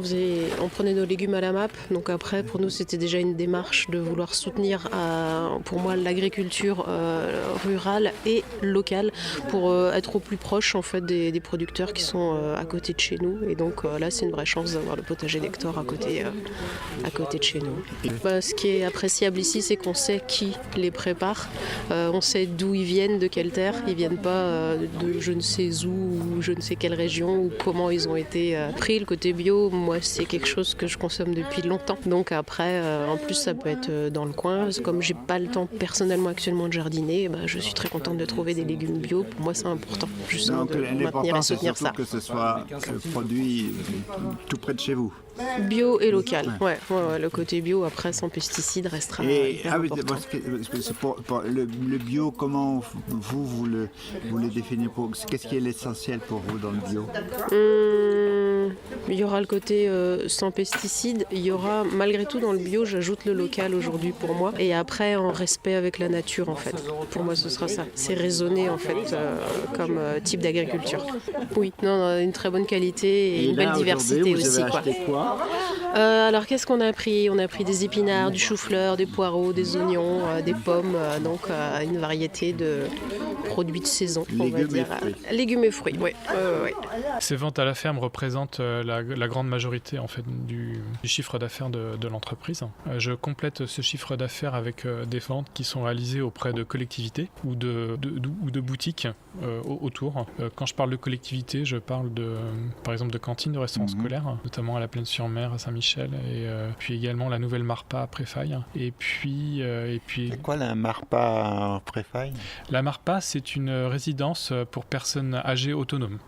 on prenait nos légumes à la MAP. Donc après, pour nous, c'était déjà une démarche de vouloir soutenir, pour moi, l'agriculture rurale et locale pour être au plus proche en fait des producteurs qui sont à côté de chez nous. Et donc là, c'est une vraie chance d'avoir le potager d'Hector à côté de chez nous. Ce qui est appréciable ici, c'est qu'on sait qui les prépare. On sait d'où ils viennent, de quelle terre. Ils viennent pas de je ne sais où ou je ne sais quelle région ou comment ils ont été pris. Le côté bio, moi, c'est quelque chose que je consomme depuis longtemps. Donc après, en plus, ça peut être dans le coin. Comme j'ai pas le temps personnellement actuellement de jardiner, je suis très contente de trouver des légumes bio. Pour moi, c'est important justement de maintenir et soutenir ça. Que ce soit produit tout près de chez vous. Bio et local. Ouais, le côté bio, après, sans pesticides, restera hyper important. Le bio, comment vous le définissez? Qu'est-ce qui est l'essentiel pour vous dans le bio? Il y aura le côté sans pesticides. Il y aura, malgré tout, dans le bio, j'ajoute le local aujourd'hui pour moi. Et après, en respect avec la nature, en fait. Pour moi, ce sera ça. C'est raisonné, en fait, comme type d'agriculture. Oui, une très bonne qualité et une belle diversité vous aussi. Avez acheté quoi? Alors, qu'est-ce qu'on a pris? On a pris des épinards, du chou-fleur, des poireaux, des oignons, des pommes. Donc, une variété de produits de saison, on va dire. Légumes et fruits, oui. Ces ventes à la ferme représentent la grande majorité en fait, du chiffre d'affaires de l'entreprise. Je complète ce chiffre d'affaires avec des ventes qui sont réalisées auprès de collectivités ou de boutiques autour. Quand je parle de collectivités, je parle par exemple de cantines de restaurants scolaires, notamment à la Plaine-sur-Mer, à Saint-Michel, et puis également la nouvelle Marpa à Préfaille. Et puis c'est quoi la Marpa à Préfaille? La Marpa, c'est une résidence pour personnes âgées autonomes.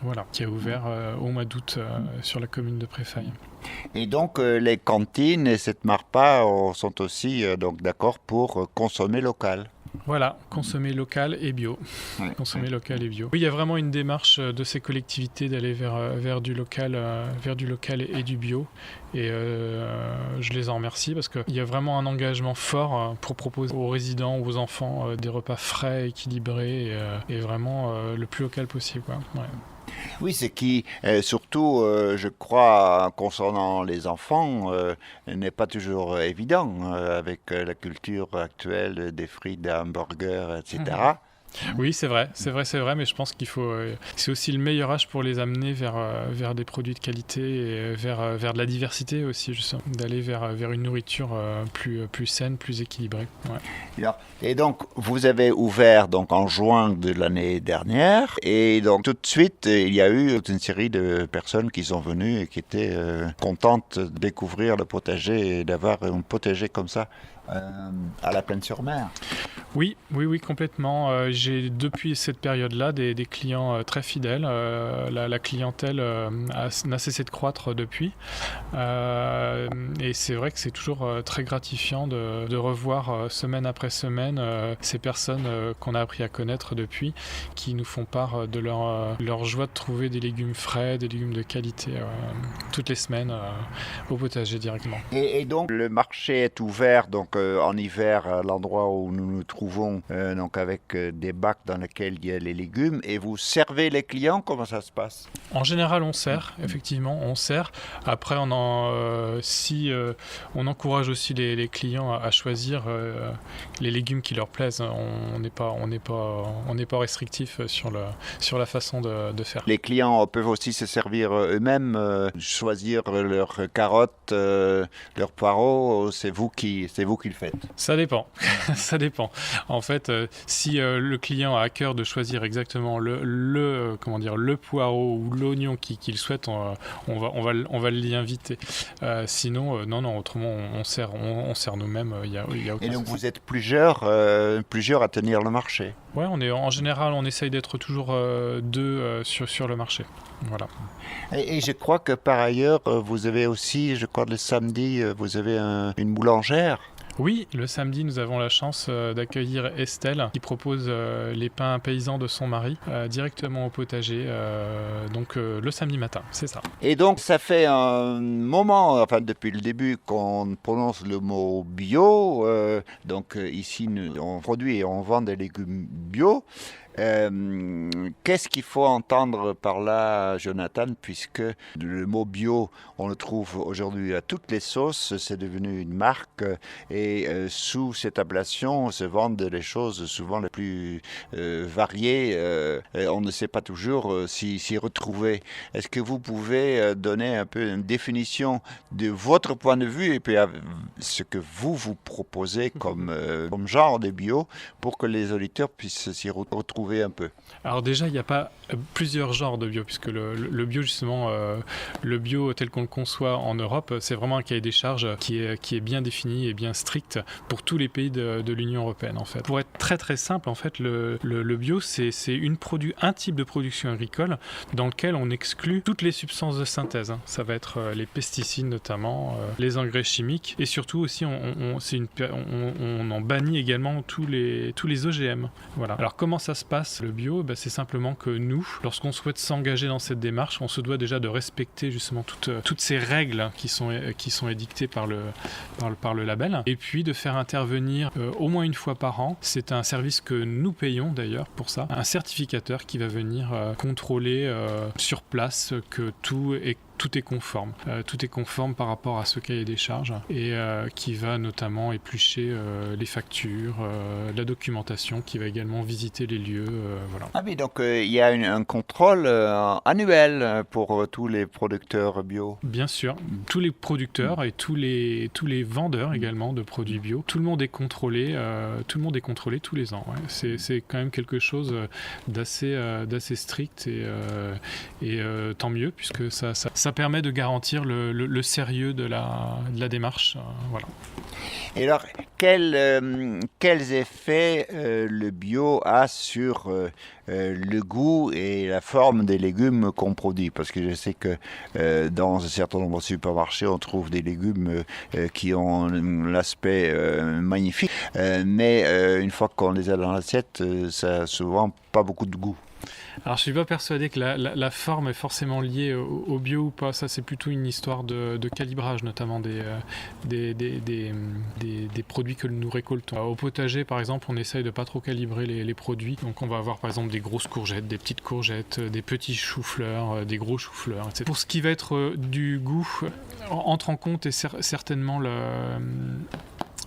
Voilà, qui a ouvert au mois d'août sur la commune de Préfaille. Et donc les cantines et cette Marpa sont aussi donc d'accord pour consommer local. Voilà, consommer local et bio. Ouais. Consommer local et bio. Oui, il y a vraiment une démarche de ces collectivités d'aller vers du local et du bio. Et je les en remercie parce qu'il y a vraiment un engagement fort pour proposer aux résidents ou aux enfants des repas frais, équilibrés et vraiment le plus local possible, quoi. Ouais. Oui, ce qui, surtout, je crois, concernant les enfants, n'est pas toujours évident avec la culture actuelle des frites, des hamburgers, etc. Oui, c'est vrai, mais je pense qu'il faut. C'est aussi le meilleur âge pour les amener vers des produits de qualité et vers de la diversité aussi, justement, d'aller vers une nourriture plus saine, plus équilibrée. Ouais. Et donc, vous avez ouvert donc en juin de l'année dernière, et donc tout de suite, il y a eu toute une série de personnes qui sont venues et qui étaient contentes de découvrir le potager et d'avoir un potager comme ça. À la Plaine-sur-Mer. Oui, complètement. J'ai depuis cette période-là des clients très fidèles. La clientèle n'a cessé de croître depuis. Et c'est vrai que c'est toujours très gratifiant de revoir semaine après semaine ces personnes qu'on a appris à connaître depuis, qui nous font part de leur joie de trouver des légumes frais, des légumes de qualité toutes les semaines au potager directement. Et donc le marché est ouvert donc en hiver à l'endroit où nous nous trouvons, donc avec des bacs dans lesquels il y a les légumes, et vous servez les clients, comment ça se passe? En général, on sert, effectivement, on sert. Après, on encourage aussi les clients à choisir les légumes qui leur plaisent. On n'est pas restrictif sur la façon de faire. Les clients peuvent aussi se servir eux-mêmes, choisir leurs carottes, leurs poireaux, c'est vous qui le faites? Ça dépend. Ça dépend. En fait, si le client a à cœur de choisir exactement le poireau ou l'oignon qu'il souhaite, on va l'y inviter. Sinon, non, autrement, on sert nous-mêmes. Il y a aucun Et donc souci. vous êtes plusieurs à tenir le marché? Ouais, en général, on essaye d'être toujours deux sur le marché. Voilà. Et je crois que par ailleurs, vous avez aussi, je crois le samedi, vous avez une boulangère. Oui, le samedi, nous avons la chance d'accueillir Estelle qui propose les pains paysans de son mari directement au potager, donc le samedi matin, c'est ça. Et donc ça fait un moment, enfin depuis le début, qu'on prononce le mot bio. Donc ici, on produit et on vend des légumes bio. Qu'est-ce qu'il faut entendre par là, Jonathan, puisque le mot bio, on le trouve aujourd'hui à toutes les sauces, c'est devenu une marque, et sous cette appellation se vendent les choses souvent les plus variées, on ne sait pas toujours s'y retrouver. Est-ce que vous pouvez donner un peu une définition de votre point de vue et puis ce que vous proposez comme genre de bio pour que les auditeurs puissent s'y retrouver un peu? Alors déjà, il n'y a pas plusieurs genres de bio, puisque le bio, justement, le bio tel qu'on le conçoit en Europe, c'est vraiment un cahier des charges qui est bien défini et bien strict pour tous les pays de l'Union européenne, en fait. Pour être très très simple, en fait, le bio, c'est un type de production agricole dans lequel on exclut toutes les substances de synthèse. Ça va être les pesticides notamment, les engrais chimiques, et surtout aussi, on en bannit également tous les OGM. Voilà. Alors comment ça se passe, le bio? C'est simplement que nous, lorsqu'on souhaite s'engager dans cette démarche, on se doit déjà de respecter justement toutes ces règles qui sont édictées par le label, et puis de faire intervenir au moins une fois par an, c'est un service que nous payons d'ailleurs pour ça, un certificateur qui va venir contrôler sur place que tout est conforme. Tout est conforme par rapport à ce cahier des charges et qui va notamment éplucher les factures, la documentation, qui va également visiter les lieux. Voilà. Ah oui, donc il y a un contrôle annuel pour tous les producteurs bio. Bien sûr, tous les producteurs et tous les vendeurs également de produits bio, tout le monde est contrôlé tous les ans. Ouais. C'est quand même quelque chose d'assez strict et tant mieux, puisque ça ça permet de garantir le sérieux de la démarche. Voilà. Et alors, quels effets le bio a sur le goût et la forme des légumes qu'on produit? Parce que je sais que dans un certain nombre de supermarchés, on trouve des légumes qui ont l'aspect magnifique, mais une fois qu'on les a dans l'assiette, ça n'a souvent pas beaucoup de goût. Alors je ne suis pas persuadé que la forme est forcément liée au bio ou pas. Ça, c'est plutôt une histoire de calibrage, notamment des produits que nous récoltons. Au potager, par exemple, on essaye de pas trop calibrer les produits. Donc on va avoir par exemple des grosses courgettes, des petites courgettes, des petits choux-fleurs, des gros choux-fleurs, etc. Pour ce qui va être du goût, entre en compte et certainement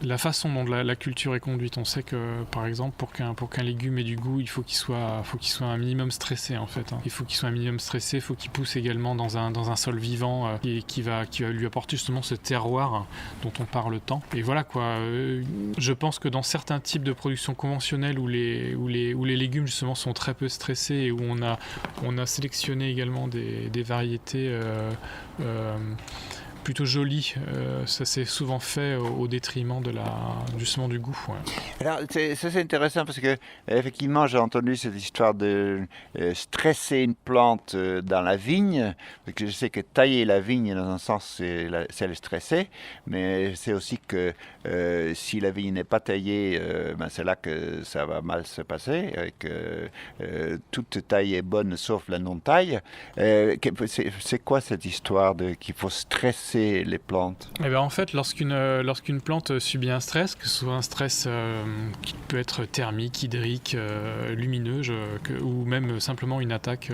la façon dont la culture est conduite. On sait que, par exemple, pour qu'un légume ait du goût, il faut qu'il soit un minimum stressé, en fait. Il faut qu'il soit un minimum stressé, il faut qu'il pousse également dans un sol vivant et qui va lui apporter justement ce terroir dont on parle tant. Et voilà quoi. Je pense que dans certains types de production conventionnelle où les légumes justement sont très peu stressés et où on a sélectionné également des variétés plutôt joli, ça s'est souvent fait au détriment justement du goût. Ouais. Alors, c'est intéressant parce que effectivement, j'ai entendu cette histoire de stresser une plante dans la vigne, parce que je sais que tailler la vigne, dans un sens, c'est le stresser, mais c'est aussi que si la vigne n'est pas taillée, c'est là que ça va mal se passer, et que toute taille est bonne sauf la non-taille. C'est quoi cette histoire qu'il faut stresser les plantes? Eh bien, en fait, lorsqu'une plante subit un stress, que ce soit un stress qui peut être thermique, hydrique, lumineux, ou même simplement une attaque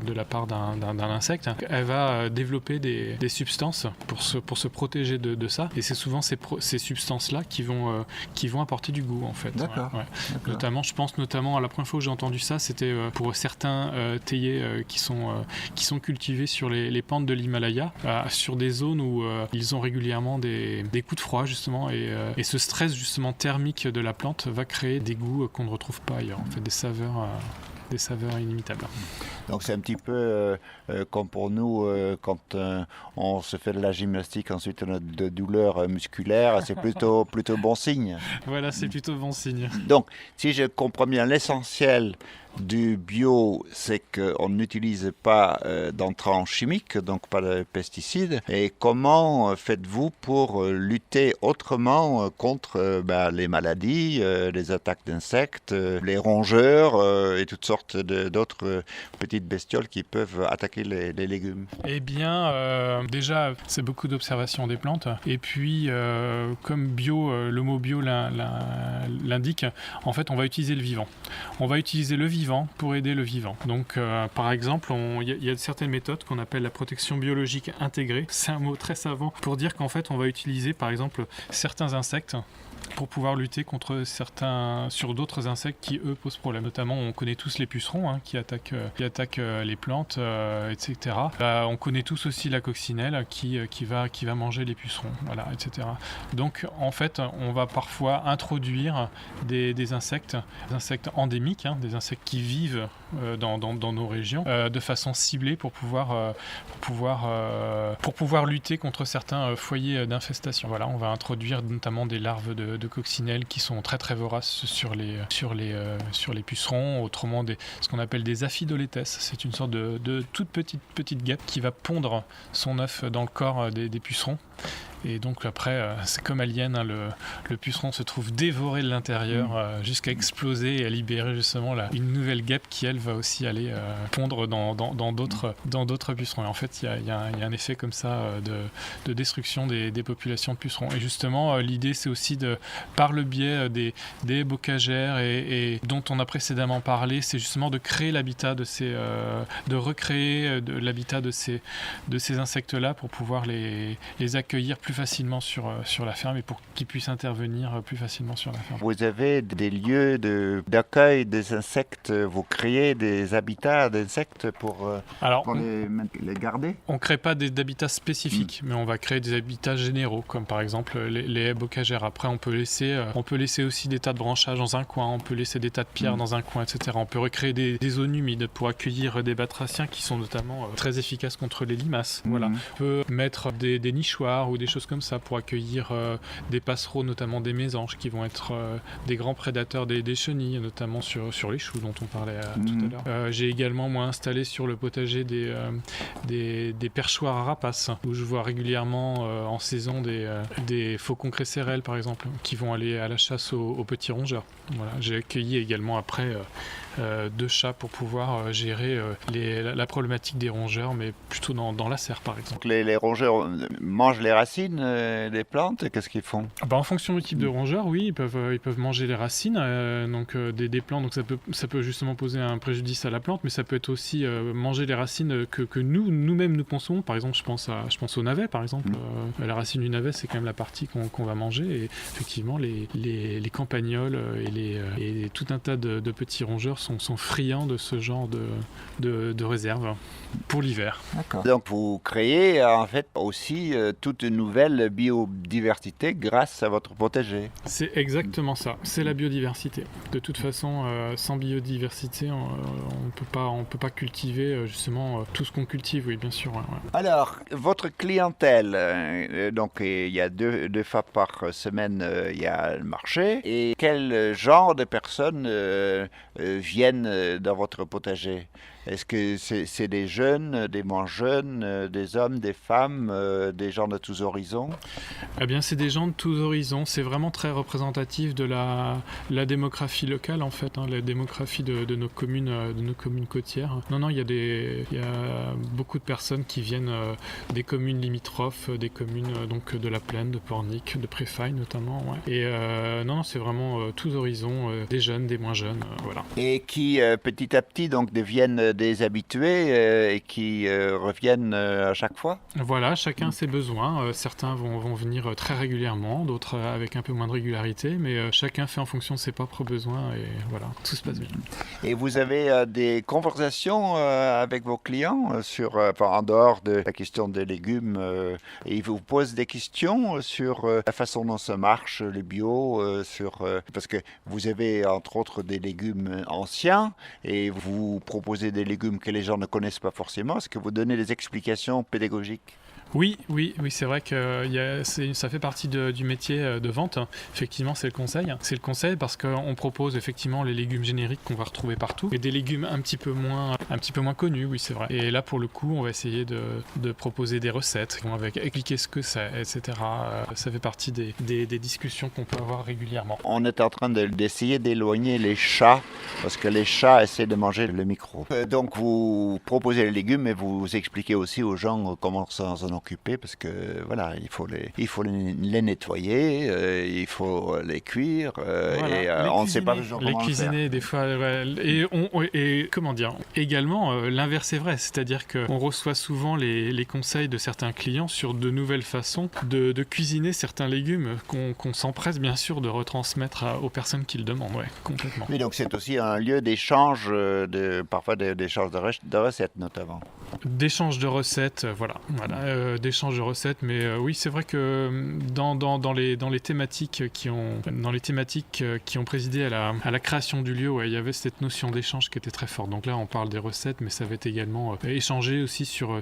de la part d'un insecte, elle va développer des substances pour se protéger de ça. Et c'est souvent ces substances-là qui vont apporter du goût, en fait. D'accord. Ouais. Notamment, je pense notamment à la première fois que j'ai entendu ça, c'était pour certains théiers qui sont cultivés sur les pentes de l'Himalaya, sur des zones où ils ont régulièrement des coups de froid justement et ce stress justement thermique de la plante va créer des goûts qu'on ne retrouve pas ailleurs, en fait, des saveurs inimitables. Donc c'est un petit peu comme pour nous quand on se fait de la gymnastique, ensuite on a de douleurs musculaires, c'est plutôt bon signe. Voilà, c'est plutôt bon signe. Donc si je comprends bien, l'essentiel du bio, c'est qu'on n'utilise pas d'entrants chimiques, donc pas de pesticides. Et comment faites-vous pour lutter autrement contre les maladies, les attaques d'insectes, les rongeurs et toutes sortes d'autres petites bestioles qui peuvent attaquer les légumes? Eh bien, déjà, c'est beaucoup d'observations des plantes. Et puis, comme bio, le mot bio l'indique, en fait, on va utiliser le vivant. On va utiliser le vivant pour aider le vivant. Donc, par exemple, il y a certaines méthodes qu'on appelle la protection biologique intégrée. C'est un mot très savant pour dire qu'en fait, on va utiliser, par exemple, certains insectes pour pouvoir lutter sur d'autres insectes qui, eux, posent problème. Notamment, on connaît tous les pucerons qui attaquent les plantes, etc. On connaît tous aussi la coccinelle qui va manger les pucerons, voilà, etc. Donc, en fait, on va parfois introduire des insectes endémiques, des insectes qui vivent dans nos régions, de façon ciblée pour pouvoir lutter contre certains foyers d'infestation. Voilà, on va introduire notamment des larves de coccinelles qui sont très très voraces sur les pucerons, autrement ce qu'on appelle des aphidolétès. C'est une sorte de toute petite guêpe qui va pondre son œuf dans le corps des pucerons. Et donc après, c'est comme Alien, le puceron se trouve dévoré de l'intérieur jusqu'à exploser et à libérer justement une nouvelle guêpe qui, elle, va aussi aller pondre dans d'autres pucerons. Et en fait, il y a un effet comme ça de destruction des populations de pucerons. Et justement, l'idée, c'est aussi par le biais des bocagères et dont on a précédemment parlé, c'est justement de créer l'habitat de recréer l'habitat de ces insectes-là pour pouvoir les accueillir plus facilement sur la ferme et pour qu'ils puissent intervenir plus facilement sur la ferme. Vous avez des lieux d'accueil des insectes, vous créez des habitats d'insectes pour les garder? On ne crée pas d'habitats spécifiques, mais on va créer des habitats généraux, comme par exemple les haies bocagères. Après, on peut laisser aussi des tas de branchages dans un coin, on peut laisser des tas de pierres dans un coin, etc. On peut recréer des zones humides pour accueillir des batraciens qui sont notamment très efficaces contre les limaces. Voilà. On peut mettre des nichoirs ou des choses comme ça pour accueillir des passereaux, notamment des mésanges, qui vont être des grands prédateurs des chenilles, notamment sur les choux dont on parlait tout à l'heure. J'ai également installé sur le potager des perchoirs à rapaces, où je vois régulièrement en saison des faucons cresserelles par exemple, qui vont aller à la chasse aux petits rongeurs. Voilà. J'ai accueilli également après 2 chats pour pouvoir gérer la problématique des rongeurs, mais plutôt dans la serre par exemple. Donc les rongeurs mangent les racines des plantes, qu'est-ce qu'ils font? En fonction du type de rongeur, oui, ils peuvent manger les racines des plantes, donc ça peut justement poser un préjudice à la plante, mais ça peut être aussi manger les racines que nous-mêmes nous consommons. Par exemple, je pense au navet, par exemple. La racine du navet, c'est quand même la partie qu'on va manger, et effectivement, les campagnols et tout un tas de petits rongeurs sont friands de ce genre de réserve pour l'hiver. D'accord. Donc vous créez en fait aussi toute une nouvelle biodiversité grâce à votre potager. C'est exactement ça, c'est la biodiversité. De toute façon, sans biodiversité, on peut pas cultiver justement tout ce qu'on cultive, oui bien sûr. Ouais. Alors, votre clientèle, donc il y a deux fois par semaine, il y a le marché. Et quel genre de personnes viennent dans votre potager? Est-ce que c'est des jeunes, des moins jeunes, des hommes, des femmes, des gens de tous horizons? Eh bien, c'est des gens de tous horizons. C'est vraiment très représentatif de la démographie locale, en fait, la démographie de nos communes côtières. Non, il y a beaucoup de personnes qui viennent des communes limitrophes, des communes donc de la Plaine, de Pornic, de Préfaille notamment. Ouais. Et non, c'est vraiment tous horizons, des jeunes, des moins jeunes, voilà. Et qui petit à petit donc deviennent des habitués et qui reviennent à chaque fois? Voilà, chacun ses besoins. Certains vont venir très régulièrement, d'autres avec un peu moins de régularité, mais chacun fait en fonction de ses propres besoins et voilà, tout se passe bien. Et vous avez des conversations avec vos clients en dehors de la question des légumes et ils vous posent des questions sur la façon dont ça marche, le bio, parce que vous avez entre autres des légumes anciens et vous proposez des légumes que les gens ne connaissent pas forcément. Est-ce que vous donnez des explications pédagogiques? Oui, c'est vrai que ça fait partie du métier de vente. Effectivement, c'est le conseil. C'est le conseil parce qu'on propose effectivement les légumes génériques qu'on va retrouver partout et des légumes un petit peu moins connus, oui, c'est vrai. Et là, pour le coup, on va essayer de proposer des recettes avec expliquer ce que c'est, etc. Ça fait partie des discussions qu'on peut avoir régulièrement. On est en train d'essayer d'éloigner les chats parce que les chats essaient de manger le micro. Donc, vous proposez les légumes et vous expliquez aussi aux gens comment s'en occuper parce que voilà, il faut les nettoyer, il faut les cuire et on ne sait pas toujours comment les cuisiner faire. Des fois et comment dire également l'inverse est vrai, c'est-à-dire qu'on reçoit souvent les conseils de certains clients sur de nouvelles façons de cuisiner certains légumes qu'on s'empresse bien sûr de retransmettre aux personnes qui le demandent, ouais, complètement. Oui, donc c'est aussi un lieu d'échange parfois d'échange de recettes notamment. D'échange de recettes, voilà. D'échange de recettes, mais oui, c'est vrai que dans les thématiques qui ont présidé à la création du lieu, ouais, il y avait cette notion d'échange qui était très forte. Donc là, on parle des recettes, mais ça va être également échanger aussi sur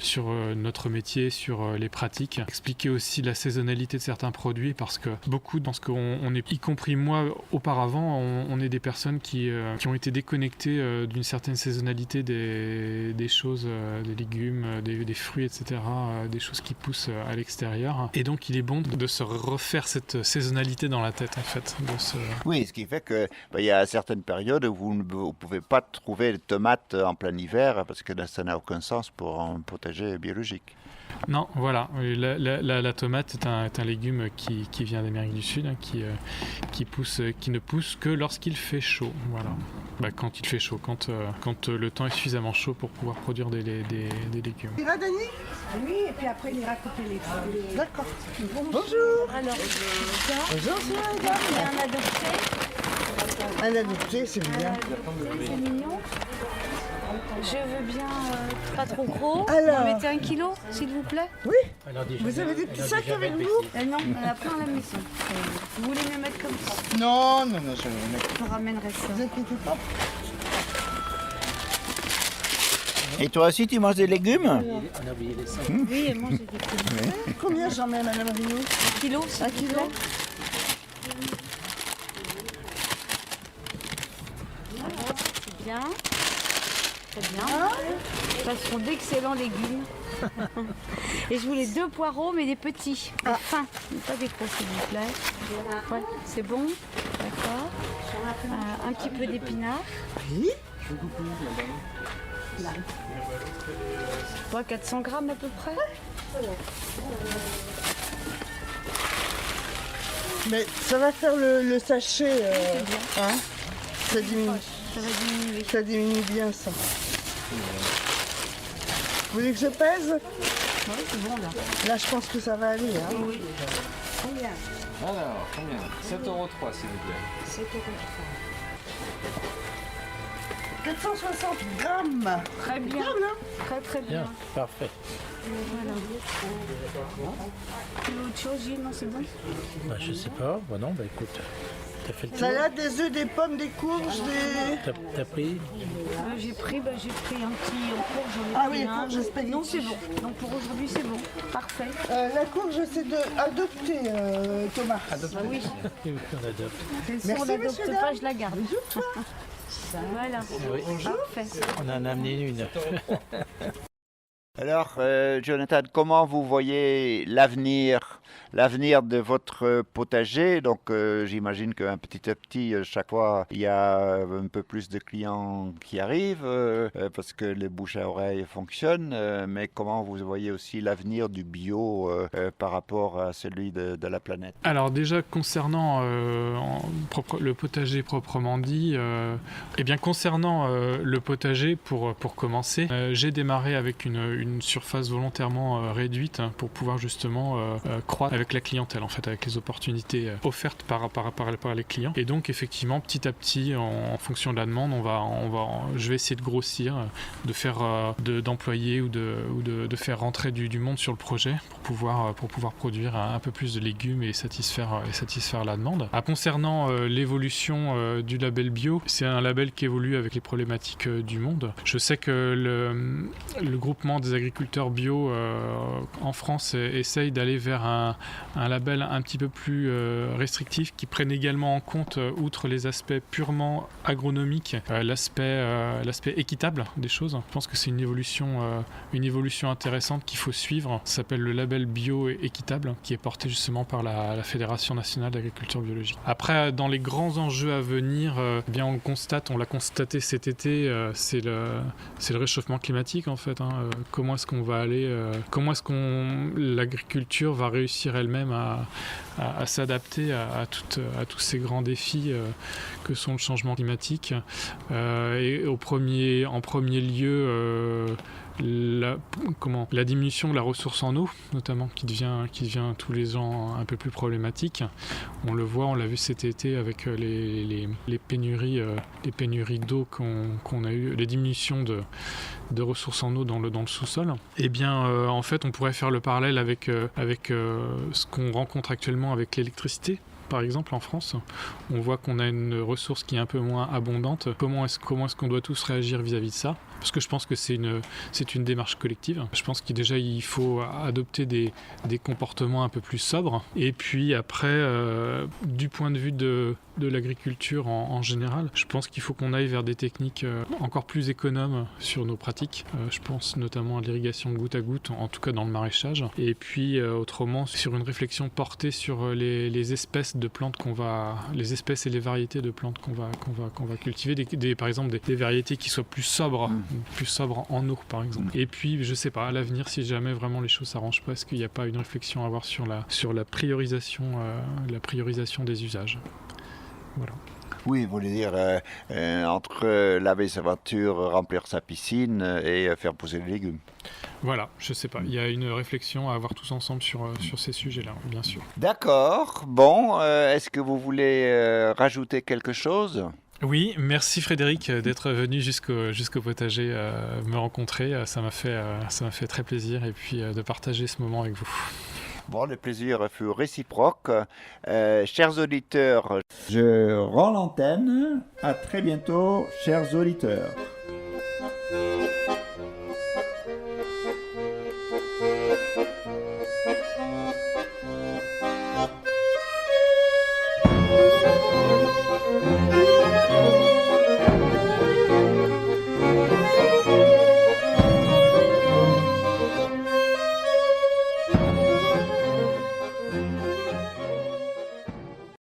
notre métier, sur les pratiques, expliquer aussi la saisonnalité de certains produits, parce que beaucoup, dans ce qu'on est, y compris moi auparavant, on est des personnes qui ont été déconnectées d'une certaine saisonnalité des choses, des légumes, des fruits, etc., des choses qui poussent à l'extérieur. Et donc, il est bon de se refaire cette saisonnalité dans la tête, en fait. Oui, ce qui fait que y a certaines périodes où vous ne pouvez pas trouver de tomates en plein hiver parce que ça n'a aucun sens pour un potager biologique. Non, voilà. La tomate est un légume qui vient d'Amérique du Sud, hein, qui ne pousse que lorsqu'il fait chaud. Voilà. Quand il fait chaud, quand le temps est suffisamment chaud pour pouvoir produire des légumes. Il ira, Dani? Oui, et puis après, il ira couper les feuilles. D'accord. Bonjour. Alors, Bonjour, c'est madame. il y a un adopté. Un adopté, c'est bien. C'est mignon. Je veux bien pas trop gros. Alors. Vous mettez 1 kilo, s'il vous plaît. Vous avez des petits sacs avec vous? Non, on en a plein à la maison. Vous voulez me mettre comme ça? Non, je vais les mettre. Je ramènerai ça. Ne vous inquiétez pas. Et toi aussi, tu manges des légumes? Oui, et moi j'ai des kilos. Combien j'en mets, madame Avignon? 1 kilo, s'il 1 vous kilo? plaît. C'est bien. Très bien. Ça sont d'excellents légumes. Et je voulais 2 poireaux, mais des petits, des fins, pas des gros, s'il vous plaît. Ouais, c'est bon. D'accord. Un petit peu d'épinards. Oui. 400 grammes à peu près. Mais ça va faire le sachet. Hein? Ça diminue. Ça va diminuer. Ça diminue bien, ça. Vous voulez que je pèse? Ouais, c'est bon là. Là, je pense que ça va aller. Hein? Oui. Combien? Alors, combien 7,03 s'il vous plaît. 460 grammes. Très bien. Très bien. Parfait. Voilà. Autre chose, Gilles, non, c'est bon? Je sais pas. Non, écoute, t'as fait le tour. Salade, des œufs, des pommes, des courges, des... T'as pris J'ai pris un petit en cours, j'en ai Ah pris oui, un. courge spaghetti. Non, c'est bon. Donc pour aujourd'hui, c'est bon. Parfait. La courge, c'est adopter, Thomas. Ah oui. On adopte. Si Merci, on l'adopte messieurs, pas, dames. je la garde. Voilà. Oui. Parfait. On en a amené une. Alors, Jonathan, comment vous voyez l'avenir de votre potager? Donc, j'imagine qu'un petit à petit, chaque fois, il y a un peu plus de clients qui arrivent parce que les bouche à oreille fonctionnent. Mais comment vous voyez aussi l'avenir du bio par rapport à celui de la planète? Alors déjà concernant le potager proprement dit, concernant le potager pour commencer, j'ai démarré avec une surface volontairement réduite pour pouvoir justement croître avec la clientèle en fait, avec les opportunités offertes par les clients. Et donc effectivement petit à petit en fonction de la demande, je vais essayer de grossir, de faire d'employer ou de faire rentrer du monde sur le projet pour pouvoir produire un peu plus de légumes et satisfaire la demande. Concernant l'évolution du label bio, c'est un label qui évolue avec les problématiques du monde. Je sais que le groupement des agriculteurs bio en France essaye d'aller vers un label un petit peu plus restrictif qui prenne également en compte, outre les aspects purement agronomiques, l'aspect équitable des choses. Je pense que c'est une évolution intéressante qu'il faut suivre. Ça s'appelle le label bio équitable qui est porté justement par la Fédération nationale d'agriculture biologique. Après, dans les grands enjeux à venir, on l'a constaté cet été, c'est le réchauffement climatique en fait. Comment est-ce qu'on va aller, l'agriculture va réussir elle-même à s'adapter à tous ces grands défis que sont le changement climatique et en premier lieu la diminution de la ressource en eau, notamment, qui devient tous les ans un peu plus problématique. On l'a vu cet été avec les pénuries d'eau qu'on a eu, les diminutions de ressources en eau dans le sous-sol. En fait, on pourrait faire le parallèle avec ce qu'on rencontre actuellement avec l'électricité. Par exemple, en France, on voit qu'on a une ressource qui est un peu moins abondante. Comment est-ce qu'on doit tous réagir vis-à-vis de ça? Parce que je pense que c'est une démarche collective. Je pense qu'il faut adopter des comportements un peu plus sobres. Et puis après, du point de vue de l'agriculture en général, je pense qu'il faut qu'on aille vers des techniques encore plus économes sur nos pratiques. Je pense notamment à l'irrigation goutte à goutte, en tout cas dans le maraîchage. Et puis autrement, sur une réflexion portée sur les espèces de plantes les espèces et les variétés de plantes qu'on va cultiver. Par exemple, des variétés qui soient plus sobres plus sobre en eau, par exemple. Et puis, je sais pas, à l'avenir, si jamais vraiment les choses s'arrangent pas, est-ce qu'il n'y a pas une réflexion à avoir sur la priorisation des usages. Voilà. Oui, vous voulez dire entre laver sa voiture, remplir sa piscine et faire pousser les légumes. Voilà, je sais pas. Il y a une réflexion à avoir tous ensemble sur ces sujets-là, bien sûr. D'accord. Bon, est-ce que vous voulez rajouter quelque chose ? Oui, merci Frédéric d'être venu jusqu'au potager me rencontrer. Ça m'a fait très plaisir et puis de partager ce moment avec vous. Bon, le plaisir fut réciproque. Chers auditeurs, je rends l'antenne. À très bientôt, chers auditeurs.